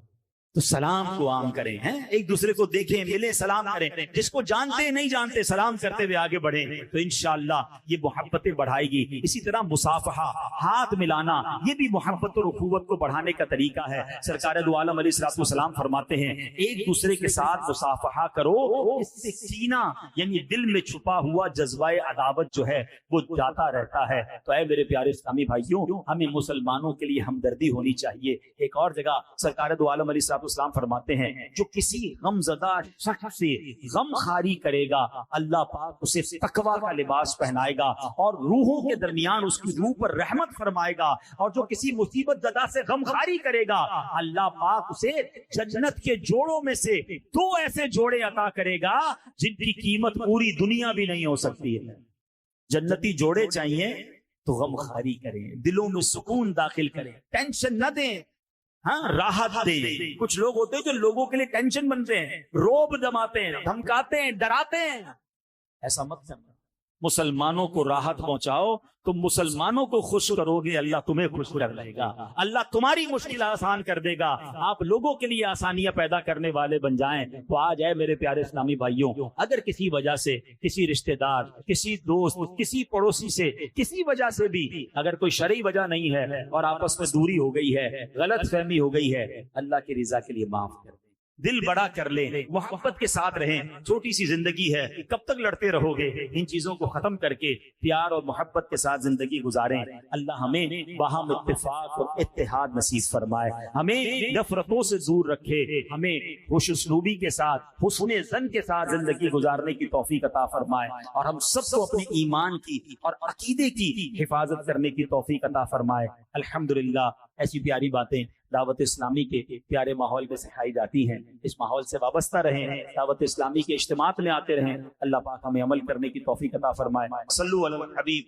تو سلام کو عام کریں، ہیں ایک دوسرے کو دیکھیں، ملے، سلام کریں. جس کو جانتے ہیں نہیں جانتے سلام کرتے ہوئے آگے بڑھیں، تو انشاءاللہ یہ محبتیں بڑھائے گی. اسی طرح مصافحہ، ہاتھ ملانا، یہ بھی محبت اور اخوت کو بڑھانے کا طریقہ ہے. سرکار دو عالم علیہ الصلوۃ والسلام فرماتے ہیں ایک دوسرے کے ساتھ مصافحہ کرو، اس سے سینہ یعنی دل میں چھپا ہوا جذبہ عداوت جو ہے وہ جاتا رہتا ہے. تو اے میرے پیارے اسلامی بھائیوں، ہمیں مسلمانوں کے لیے ہمدردی ہونی چاہیے. ایک اور جگہ سرکار دو عالم علیہ السلام فرماتے ہیں جو کسی غم زدہ شخص سے غم خاری کرے گا اللہ پاک اسے تقویٰ کا لباس پہنائے گا اور روحوں کے درمیان اس کی روح پر رحمت فرمائے گا. اور جو کسی مصیبت زدہ سے غم خاری کرے گا اللہ پاک اسے جنت کے جوڑوں میں سے 2 ایسے جوڑے عطا کرے گا جن کی قیمت پوری دنیا بھی نہیں ہو سکتی ہے. جنتی جوڑے چاہیے تو غم خاری کریں، دلوں میں سکون داخل کریں، ٹینشن نہ دیں، ہاں راحت دیں. کچھ لوگ ہوتے ہیں جو لوگوں کے لیے ٹینشن بنتے ہیں، روب جماتے ہیں، دھمکاتے ہیں، ڈراتے ہیں. ایسا مت کرنا. مسلمانوں کو راحت پہنچاؤ، تم مسلمانوں کو خوش کرو گے اللہ تمہیں خوش کر لے گا، اللہ تمہاری مشکل آسان کر دے گا. آپ لوگوں کے لیے آسانیاں پیدا کرنے والے بن جائیں. تو آج ہے میرے پیارے اسلامی بھائیوں، اگر کسی وجہ سے کسی رشتہ دار، کسی دوست، کسی پڑوسی سے کسی وجہ سے بھی اگر کوئی شرعی وجہ نہیں ہے اور آپس میں دوری ہو گئی ہے، غلط فہمی ہو گئی ہے، اللہ کی رضا کے لیے معاف کر دیں، دل بڑا کر لیں، محبت کے ساتھ رہیں. چھوٹی سی زندگی ہے، کب تک لڑتے رہو گے؟ ان چیزوں کو ختم کر کے پیار اور محبت کے ساتھ زندگی گزاریں. اللہ ہمیں باہم اتفاق اور اتحاد نصیب فرمائے، ہمیں نفرتوں سے دور رکھے، ہمیں خوش اسلوبی کے ساتھ، حسن ظن کے ساتھ زندگی گزارنے کی توفیق عطا فرمائے، اور ہم سب کو اپنے ایمان کی اور عقیدے کی حفاظت کرنے کی توفیق عطا فرمائے. الحمدللہ ایسی پیاری باتیں دعوت اسلامی کے پیارے ماحول میں سکھائی جاتی ہیں. اس ماحول سے وابستہ رہیں، دعوت اسلامی کے اجتماعات میں آتے رہیں. اللہ پاک ہمیں عمل کرنے کی توفیق عطا فرمائے. صلو علی الحبیب